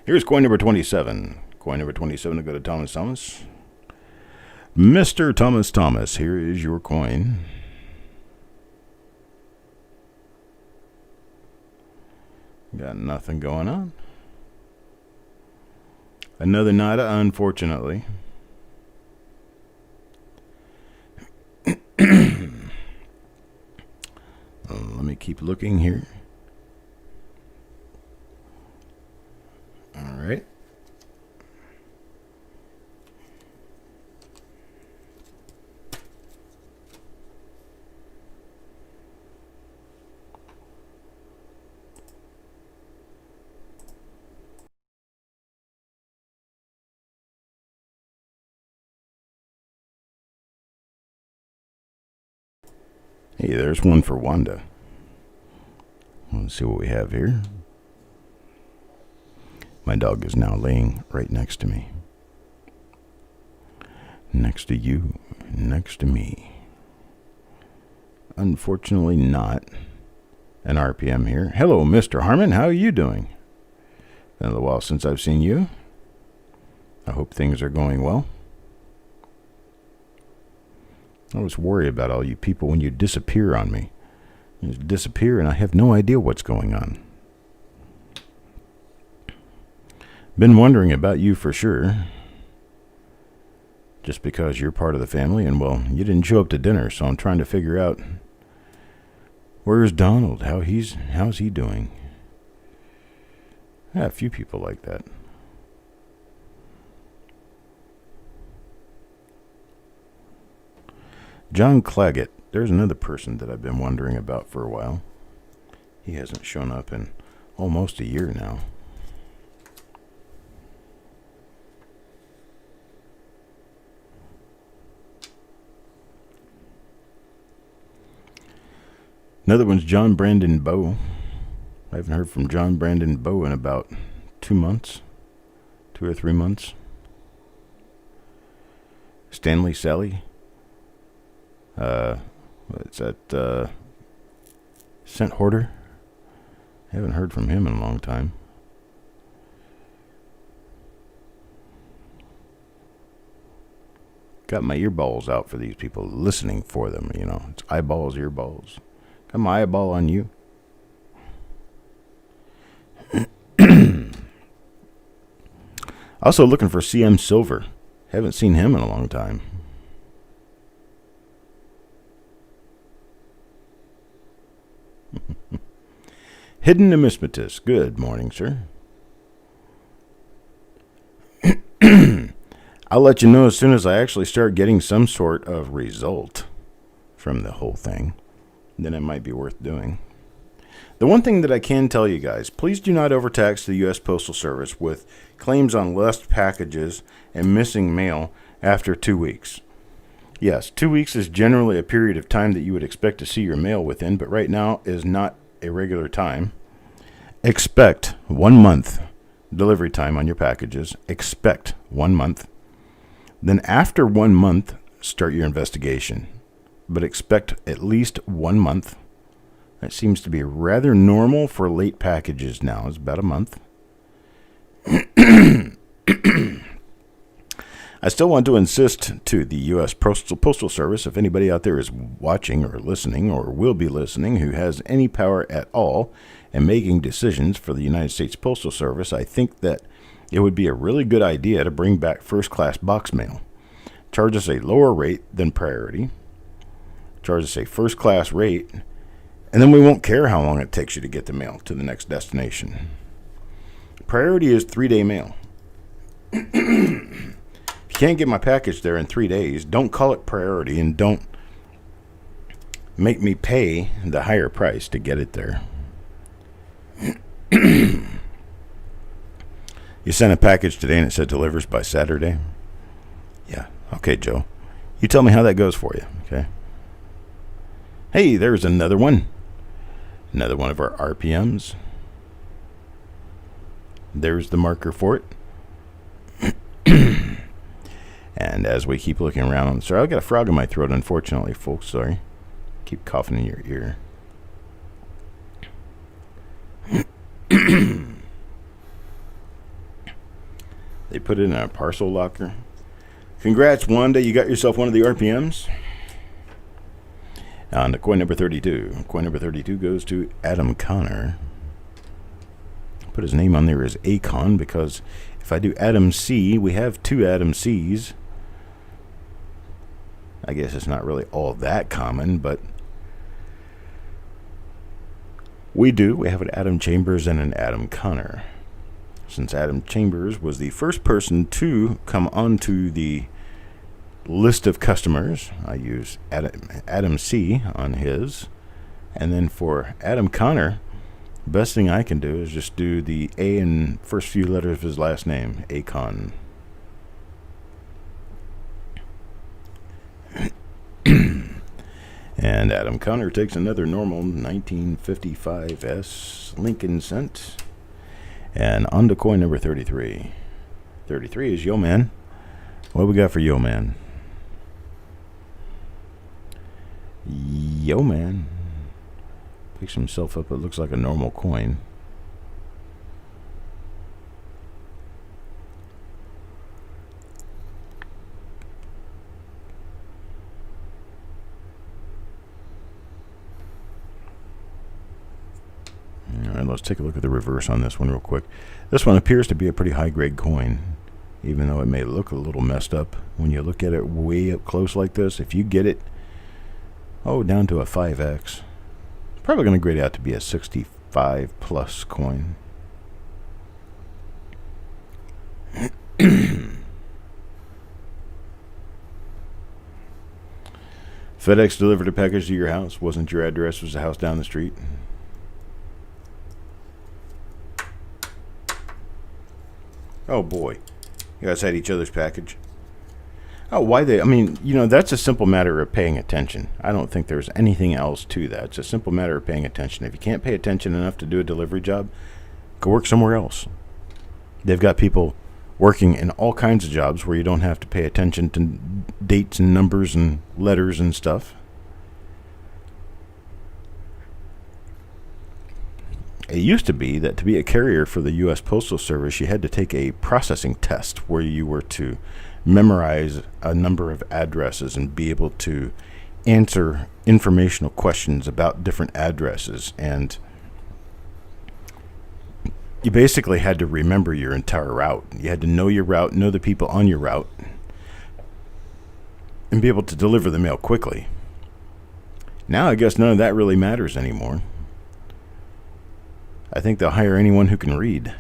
Here's coin number 27. Coin number 27 to go to Thomas Thomas. Mr. Thomas Thomas, here is your coin. Got nothing going on. Another nada, unfortunately. Let me keep looking here. All right. Hey, there's one for Wanda. Let's see what we have here. My dog is now laying right next to me. Next to you, next to me. Unfortunately not an RPM here. Hello, Mr. Harmon. How are you doing? Been a little while since I've seen you. I hope things are going well. I always worry about all you people when you disappear on me. You just disappear and I have no idea what's going on. Been wondering about you for sure. Just because you're part of the family and, well, you didn't show up to dinner, so I'm trying to figure out where's Donald? How's he doing? Yeah, a few people like that. John Claggett. There's another person that I've been wondering about for a while. He hasn't shown up in almost a year now. Another one's John Brandon Bowe. I haven't heard from John Brandon Bowe in about 2 months. 2 or 3 months. Stanley Sally. What's that? Scent Hoarder. Haven't heard from him in a long time. Got my earballs out for these people, listening for them, you know. It's eyeballs, earballs. Got my eyeball on you. Also looking for CM Silver. Haven't seen him in a long time. Hidden Numismatist. Good morning, sir. I'll let you know as soon as I actually start getting some sort of result from the whole thing. Then it might be worth doing. The one thing that I can tell you guys, please do not overtax the U.S. Postal Service with claims on lost packages and missing mail after 2 weeks. Yes, 2 weeks is generally a period of time that you would expect to see your mail within, but right now is not a regular time. Expect 1 month delivery time on your packages. Expect 1 month. Then after 1 month, start your investigation. But expect at least 1 month. That seems to be rather normal for late packages now. It's about a month. I still want to insist to the U.S. Postal Service, if anybody out there is watching or listening or will be listening who has any power at all in making decisions for the United States Postal Service, I think that it would be a really good idea to bring back first-class box mail. Charge us a lower rate than priority. Charge us a first-class rate, and then we won't care how long it takes you to get the mail to the next destination. Priority is 3-day mail. If you can't get my package there in 3 days, don't call it priority and don't make me pay the higher price to get it there. You sent a package today and it said delivers by Saturday? Yeah. Okay, Joe. You tell me how that goes for you, okay? Hey, there's another one. Another one of our RPMs. There's the marker for it. And as we keep looking around, sorry, I've got a frog in my throat, unfortunately, folks. Sorry. Keep coughing in your ear. They put it in a parcel locker. Congrats, Wanda. You got yourself one of the RPMs. On to coin number 32. Coin number 32 goes to Adam Connor. Put his name on there as Acon because if I do Adam C, we have 2 Adam C's. I guess it's not really all that common, but we do. We have an Adam Chambers and an Adam Connor. Since Adam Chambers was the first person to come onto the list of customers, I use Adam C on his. And then for Adam Connor, best thing I can do is just do the A and first few letters of his last name, Acon. And Adam Connor takes another normal 1955 S Lincoln cent. And on to coin number 33. 33 is Yo Man. What we got for Yo Man? Yo Man picks himself up. It looks like a normal coin. All right, let's take a look at the reverse on this one real quick. This one appears to be a pretty high-grade coin, even though it may look a little messed up. When you look at it way up close like this, if you get it, down to a 5X, it's probably going to grade out to be a 65 plus coin. FedEx delivered a package to your house. Wasn't your address, was the house down the street. Oh boy, you guys had each other's package. Oh, why they? I mean, that's a simple matter of paying attention. I don't think there's anything else to that. It's a simple matter of paying attention. If you can't pay attention enough to do a delivery job, go work somewhere else. They've got people working in all kinds of jobs where you don't have to pay attention to dates and numbers and letters and stuff. It used to be that to be a carrier for the U.S. Postal Service, you had to take a processing test where you were to memorize a number of addresses and be able to answer informational questions about different addresses. And you basically had to remember your entire route. You had to know your route, know the people on your route, and be able to deliver the mail quickly. Now I guess none of that really matters anymore. I think they'll hire anyone who can read.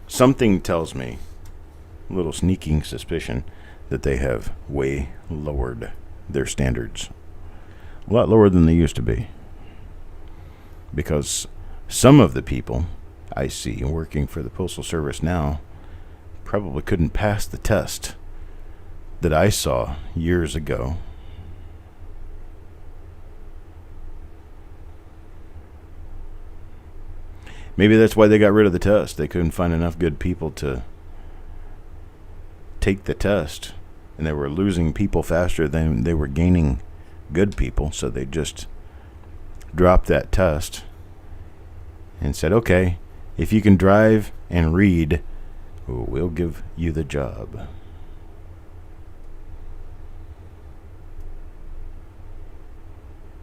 Something tells me, a little sneaking suspicion, that they have way lowered their standards. A lot lower than they used to be. Because some of the people I see working for the Postal Service now probably couldn't pass the test that I saw years ago. Maybe that's why they got rid of the test. They couldn't find enough good people to take the test. And they were losing people faster than they were gaining good people. So they just dropped that test and said, okay, if you can drive and read, we'll give you the job.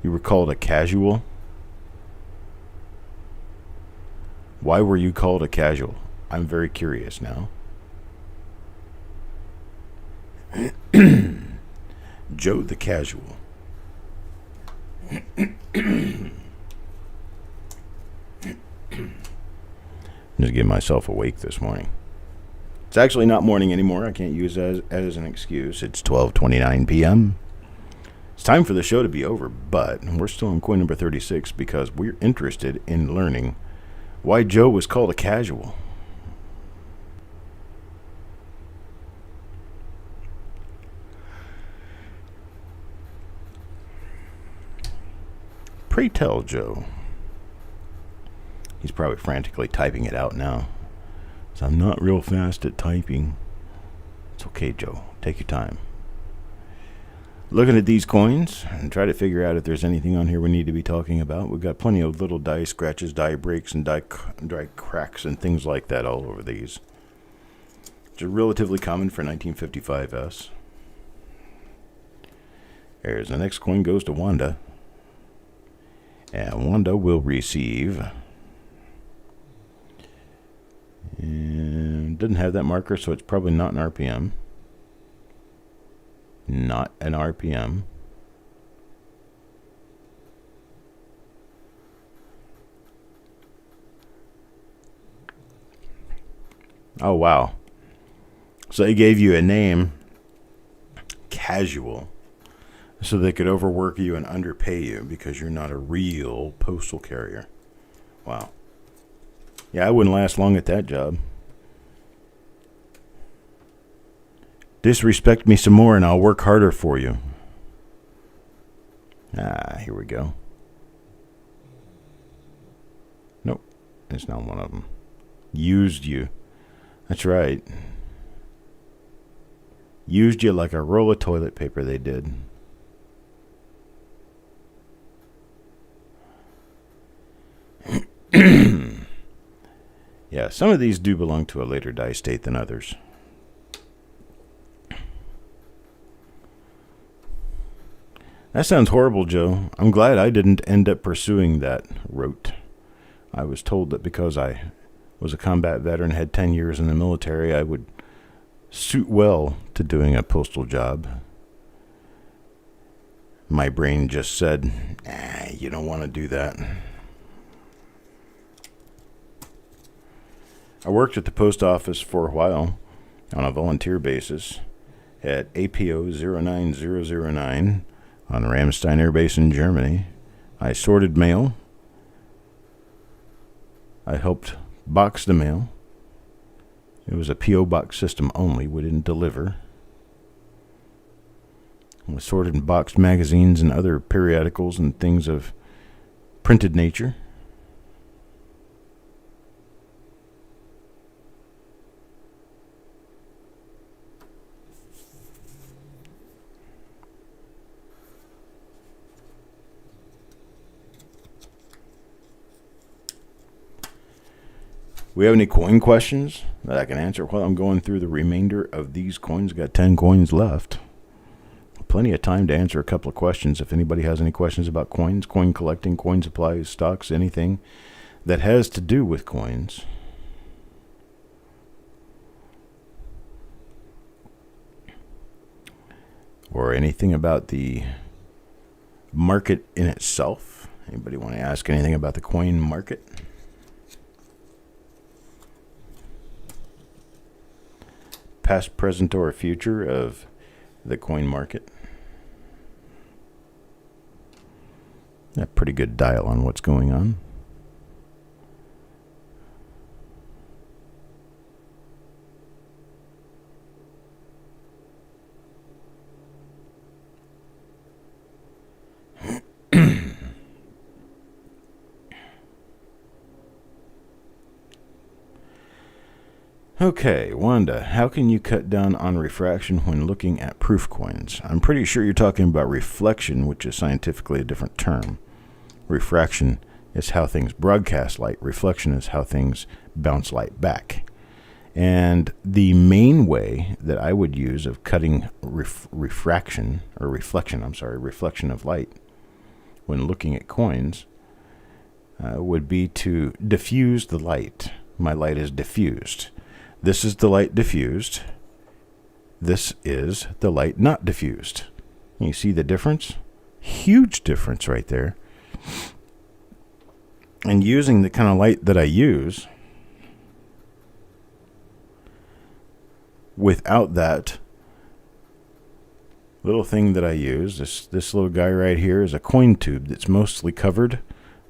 You were called a casual? Why were you called a casual? I'm very curious now. Joe the Casual. Just get myself awake this morning. It's actually not morning anymore. I can't use it as an excuse. It's 12:29 p.m. It's time for the show to be over, but we're still on coin number 36 because we're interested in learning why Joe was called a casual. Pray tell, Joe. He's probably frantically typing it out now. So I'm not real fast at typing. It's okay, Joe. Take your time. Looking at these coins and try to figure out if there's anything on here we need to be talking about. We've got plenty of little die scratches, die breaks, and die cracks and things like that all over these. Which are relatively common for 1955S. There's the next coin goes to Wanda. And Wanda will receive. And didn't have that marker, so it's probably not an RPM. Not an RPM. Oh, wow. So they gave you a name, Casual, so they could overwork you and underpay you because you're not a real postal carrier. Wow. Yeah, I wouldn't last long at that job. Disrespect me some more and I'll work harder for you. Here we go. Nope, it's not one of them. Used you. That's right. Used you like a roll of toilet paper, they did. Yeah, some of these do belong to a later die state than others. That sounds horrible, Joe. I'm glad I didn't end up pursuing that route. I was told that because I was a combat veteran, had 10 years in the military, I would suit well to doing a postal job. My brain just said, you don't want to do that. I worked at the post office for a while on a volunteer basis at APO 09009 on Ramstein Air Base in Germany. I sorted mail. I helped box the mail. It was a P.O. box system only. We didn't deliver. I sorted and boxed magazines and other periodicals and things of printed nature. we have any coin questions that I can answer while I'm going through the remainder of these coins? Got 10 coins left. Plenty of time to answer a couple of questions. If anybody has any questions about coins, coin collecting, coin supplies, stocks, anything that has to do with coins. Or anything about the market in itself. Anybody want to ask anything about the coin market? Past, present, or future of the coin market. A pretty good dial on what's going on. Okay, Wanda, how can you cut down on refraction when looking at proof coins? I'm pretty sure you're talking about reflection, which is scientifically a different term. Refraction is how things broadcast light. Reflection is how things bounce light back. And the main way that I would use of cutting reflection of light when looking at coins would be to diffuse the light. My light is diffused. This is the light diffused. This is the light not diffused. You see the difference? Huge difference right there. And using the kind of light that I use, without that little thing that I use, this little guy right here is a coin tube that's mostly covered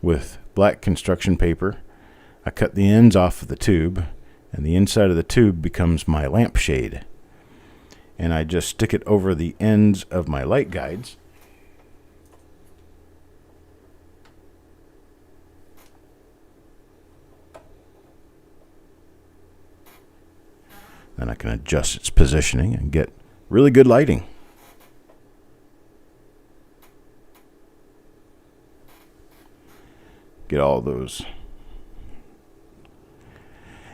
with black construction paper. I cut the ends off of the tube, and the inside of the tube becomes my lampshade. And I just stick it over the ends of my light guides. Then I can adjust its positioning and get really good lighting. Get all those.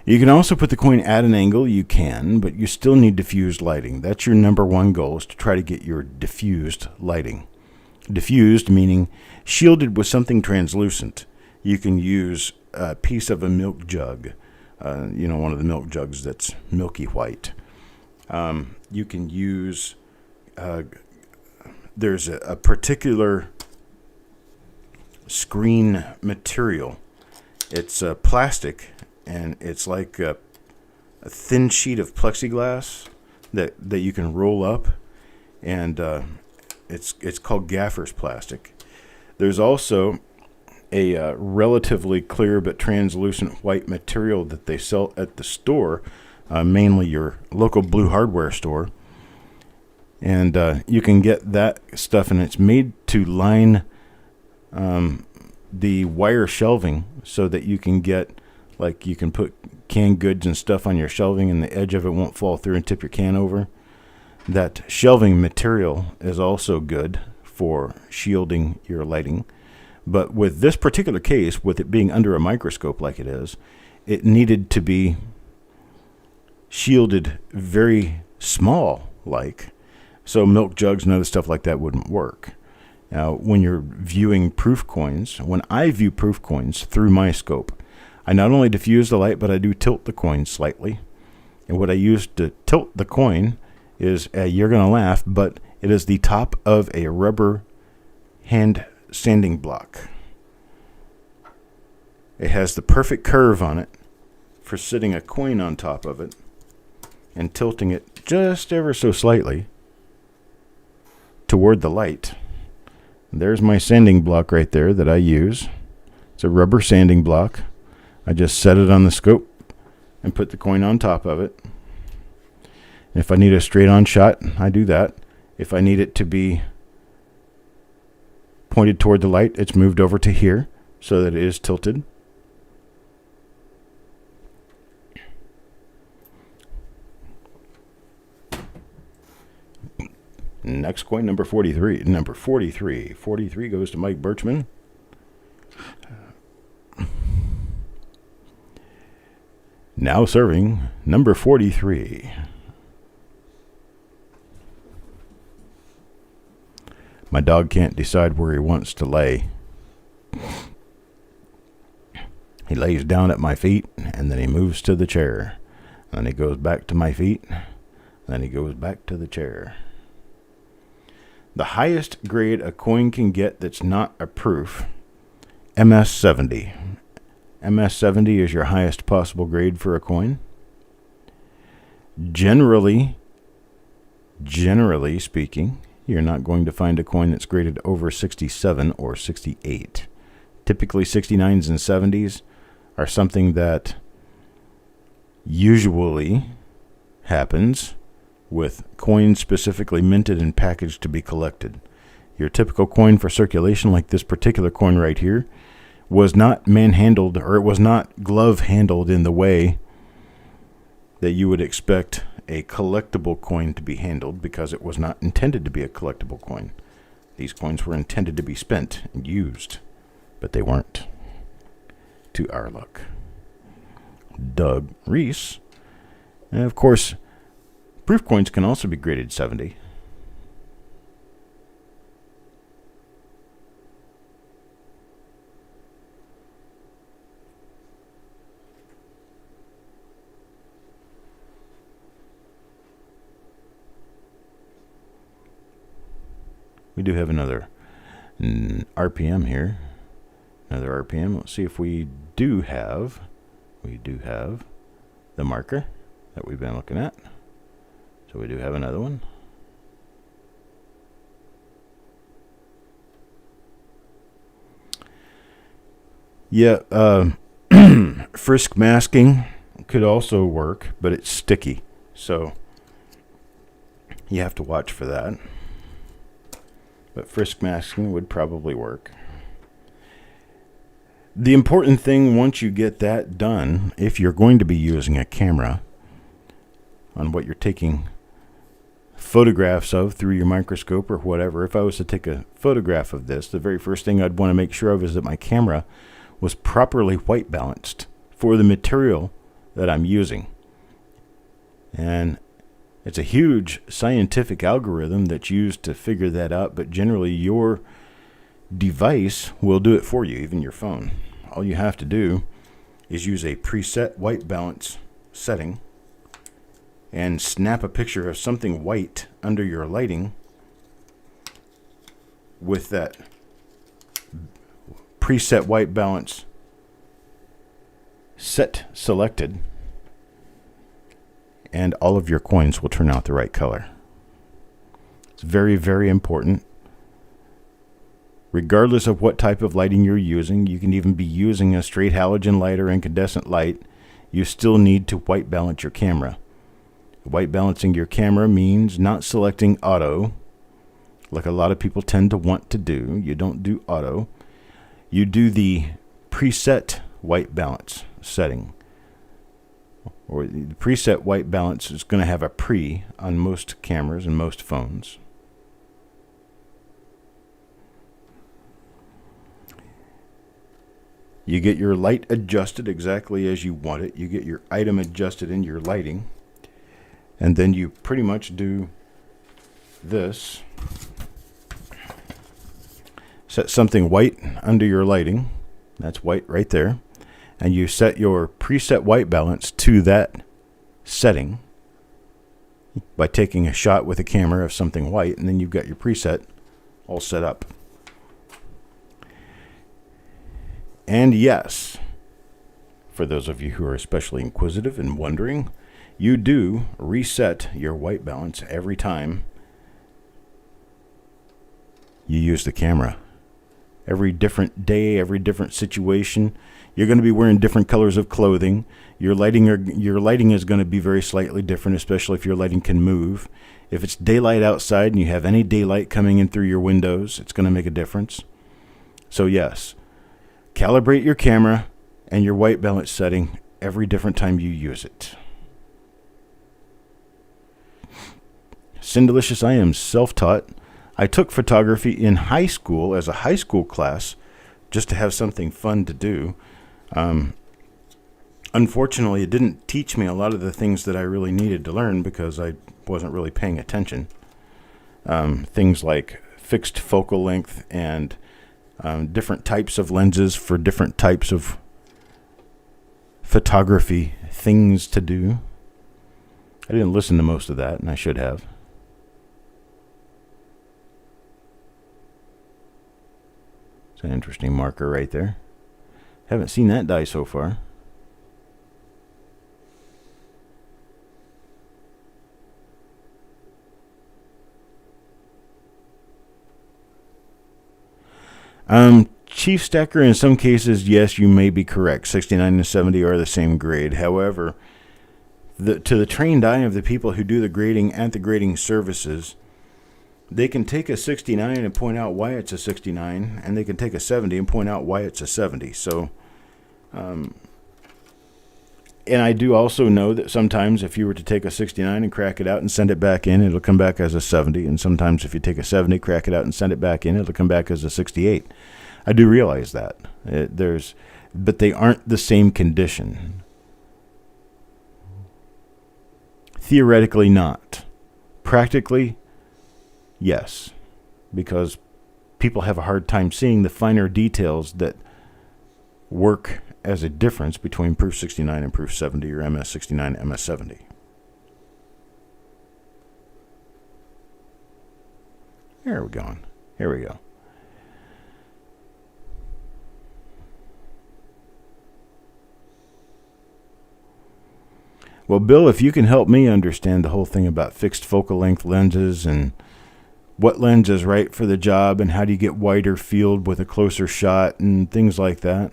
You can also put the coin at an angle. You can, but you still need diffused lighting. That's your number one goal, is to try to get your diffused lighting. Diffused meaning shielded with something translucent. You can use a piece of a milk jug, one of the milk jugs that's milky white. You can use, there's a particular screen material. It's plastic. And it's like a thin sheet of plexiglass that you can roll up, and it's called gaffer's plastic. There's also a relatively clear but translucent white material that they sell at the store, mainly your local Blue Hardware store. And you can get that stuff, and it's made to line the wire shelving so that you can get, like, you can put canned goods and stuff on your shelving and the edge of it won't fall through and tip your can over. That shelving material is also good for shielding your lighting. But with this particular case, with it being under a microscope like it is, it needed to be shielded very small, like. So milk jugs and other stuff like that wouldn't work. Now, when you're viewing proof coins, when I view proof coins through my scope, I not only diffuse the light, but I do tilt the coin slightly. And what I use to tilt the coin is, you're going to laugh, but it is the top of a rubber hand sanding block. It has the perfect curve on it for sitting a coin on top of it and tilting it just ever so slightly toward the light. And there's my sanding block right there that I use. It's a rubber sanding block. I just set it on the scope and put the coin on top of it. If I need a straight on shot, I do that. If I need it to be pointed toward the light, it's moved over to here so that it is tilted. Next coin, number 43. Number 43. 43 goes to Mike Birchman. Now serving number 43. My dog can't decide where he wants to lay. He lays down at my feet, and then he moves to the chair. And then he goes back to my feet, and then he goes back to the chair. The highest grade a coin can get that's not a proof, MS-70. MS-70 is your highest possible grade for a coin. Generally speaking, you're not going to find a coin that's graded over 67 or 68. Typically 69s and 70s are something that usually happens with coins specifically minted and packaged to be collected. Your typical coin for circulation, like this particular coin right here, was not manhandled, or it was not glove handled in the way that you would expect a collectible coin to be handled, because it was not intended to be a collectible coin. These coins were intended to be spent and used, but they weren't, to our luck. Doug Reese. And of course, proof coins can also be graded 70. We do have another RPM here. Another RPM. Let's see if we do have the marker that we've been looking at. So we do have another one. Yeah, frisk masking could also work, but it's sticky. So you have to watch for that. But frisk masking would probably work. The important thing, once you get that done, if you're going to be using a camera on what you're taking photographs of through your microscope or whatever, if I was to take a photograph of this, the very first thing I'd want to make sure of is that my camera was properly white balanced for the material that I'm using. And it's a huge scientific algorithm that's used to figure that out, but generally your device will do it for you, even your phone. All you have to do is use a preset white balance setting and snap a picture of something white under your lighting with that preset white balance set selected, and all of your coins will turn out the right color. It's very, very important. Regardless of what type of lighting you're using, you can even be using a straight halogen light or incandescent light, you still need to white balance your camera. White balancing your camera means not selecting auto, like a lot of people tend to want to do. You don't do auto. You do the preset white balance setting. Or the preset white balance is going to have a pre on most cameras and most phones. You get your light adjusted exactly as you want it. You get your item adjusted in your lighting. And then you pretty much do this. Set something white under your lighting. That's white right there. And you set your preset white balance to that setting by taking a shot with a camera of something white, and then you've got your preset all set up. And yes, for those of you who are especially inquisitive and wondering, you do reset your white balance every time you use the camera. Every different day, every different situation, you're going to be wearing different colors of clothing. Your lighting is going to be very slightly different, especially if your lighting can move. If it's daylight outside and you have any daylight coming in through your windows, it's going to make a difference. So yes, calibrate your camera and your white balance setting every different time you use it. Sindelicious, I am self-taught. I took photography in high school as a high school class just to have something fun to do. Unfortunately, it didn't teach me a lot of the things that I really needed to learn because I wasn't really paying attention. Things like fixed focal length and different types of lenses for different types of photography things to do. I didn't listen to most of that, and I should have. It's an interesting marker right there. Haven't seen that die so far. Chief Stacker, in some cases, yes, you may be correct. 69 and 70 are the same grade. However, to the trained eye of the people who do the grading at the grading services, they can take a 69 and point out why it's a 69, and they can take a 70 and point out why it's a 70. So, and I do also know that sometimes if you were to take a 69 and crack it out and send it back in, it'll come back as a 70. And sometimes if you take a 70, crack it out and send it back in, it'll come back as a 68. I do realize that. But they aren't the same condition. Theoretically not. Practically, yes. Because people have a hard time seeing the finer details that work as a difference between proof 69 and proof 70, or MS69 and MS70. There we go. Here we go. Well, Bill, if you can help me understand the whole thing about fixed focal length lenses and what lens is right for the job and how do you get wider field with a closer shot and things like that,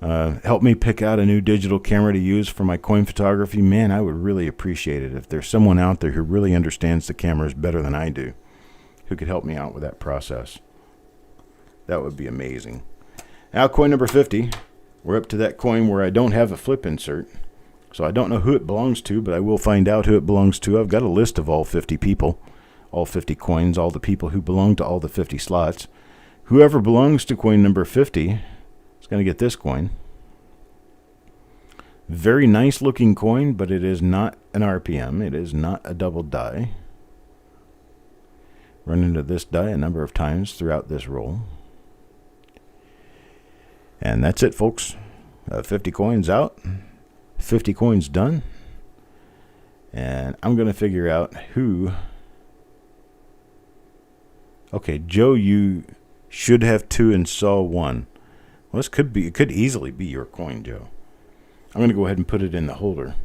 help me pick out a new digital camera to use for my coin photography, man, I would really appreciate it if there's someone out there who really understands the cameras better than I do, who could help me out with that process. That would be amazing. Now, coin number 50. We're up to that coin where I don't have a flip insert. So I don't know who it belongs to, but I will find out who it belongs to. I've got a list of all 50 people, all 50 coins, all the people who belong to all the 50 slots. Whoever belongs to coin number 50 is going to get this coin. Very nice looking coin, but it is not an RPM. It is not a double die. Run into this die a number of times throughout this roll. And that's it, folks. 50 coins out. 50 coins done. And I'm going to figure out who... Okay, Joe, you should have 2 and saw 1. Well, this could be, it could easily be your coin, Joe. I'm going to go ahead and put it in the holder.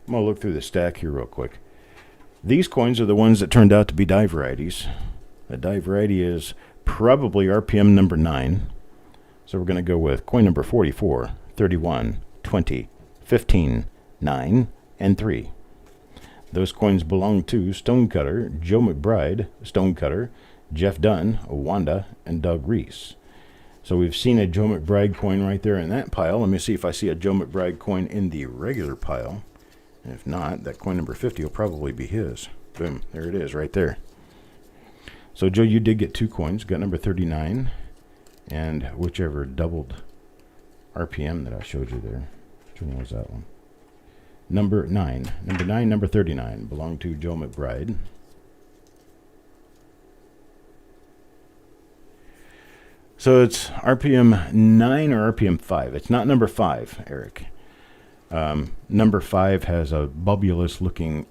I'm going to look through the stack here real quick. These coins are the ones that turned out to be die varieties. The die variety is probably RPM number 9. So we're going to go with coin number 44, 31, 20, 15, 9, and 3. Those coins belong to Stonecutter, Joe McBride, Stonecutter, Jeff Dunn, Wanda, and Doug Reese. So we've seen a Joe McBride coin right there in that pile. Let me see if I see a Joe McBride coin in the regular pile. And if not, that coin number 50 will probably be his. Boom, there it is right there. So Joe, you did get 2 coins. Got number 39. And whichever doubled RPM that I showed you there. Which one was that one? Number 9. Number 9, number 39 belong to Joe McBride. So it's RPM 9 or RPM 5. It's not number 5, Eric. Number 5 has a bubulous looking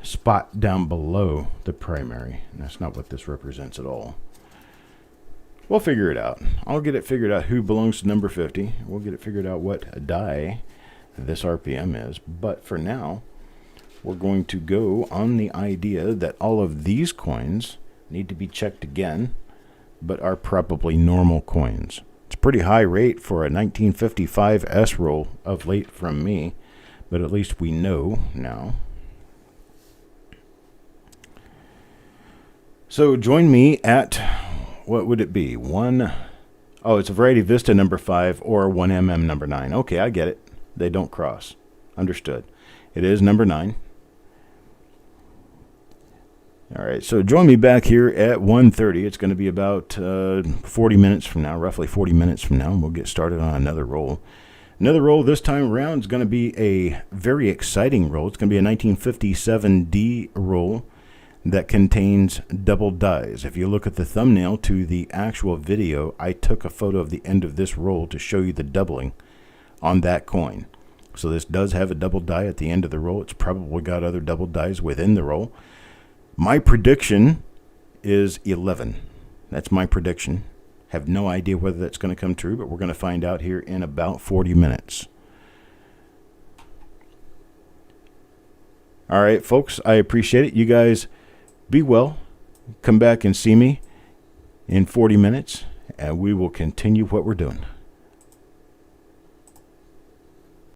spot down below the primary. And that's not what this represents at all. We'll figure it out. I'll get it figured out who belongs to number 50. We'll get it figured out what die this RPM is. But for now, we're going to go on the idea that all of these coins need to be checked again, but are probably normal coins. It's a pretty high rate for a 1955 S roll of late from me, but at least we know now. So join me at... what would it be? It's a Variety Vista number 5 or 1mm number 9. Okay, I get it. They don't cross. Understood. It is number 9. All right, so join me back here at 1:30. It's going to be about 40 minutes from now, roughly 40 minutes from now, and we'll get started on another roll. Another roll this time around is going to be a very exciting roll. It's going to be a 1957D roll that contains double dies. If you look at the thumbnail to the actual video, I took a photo of the end of this roll to show you the doubling on that coin. So this does have a double die at the end of the roll. It's probably got other double dies within the roll. My prediction is 11. That's my prediction. Have no idea whether that's going to come true, but we're going to find out here in about 40 minutes. All right, folks, I appreciate it. You guys be well. Come back and see me in 40 minutes, and we will continue what we're doing.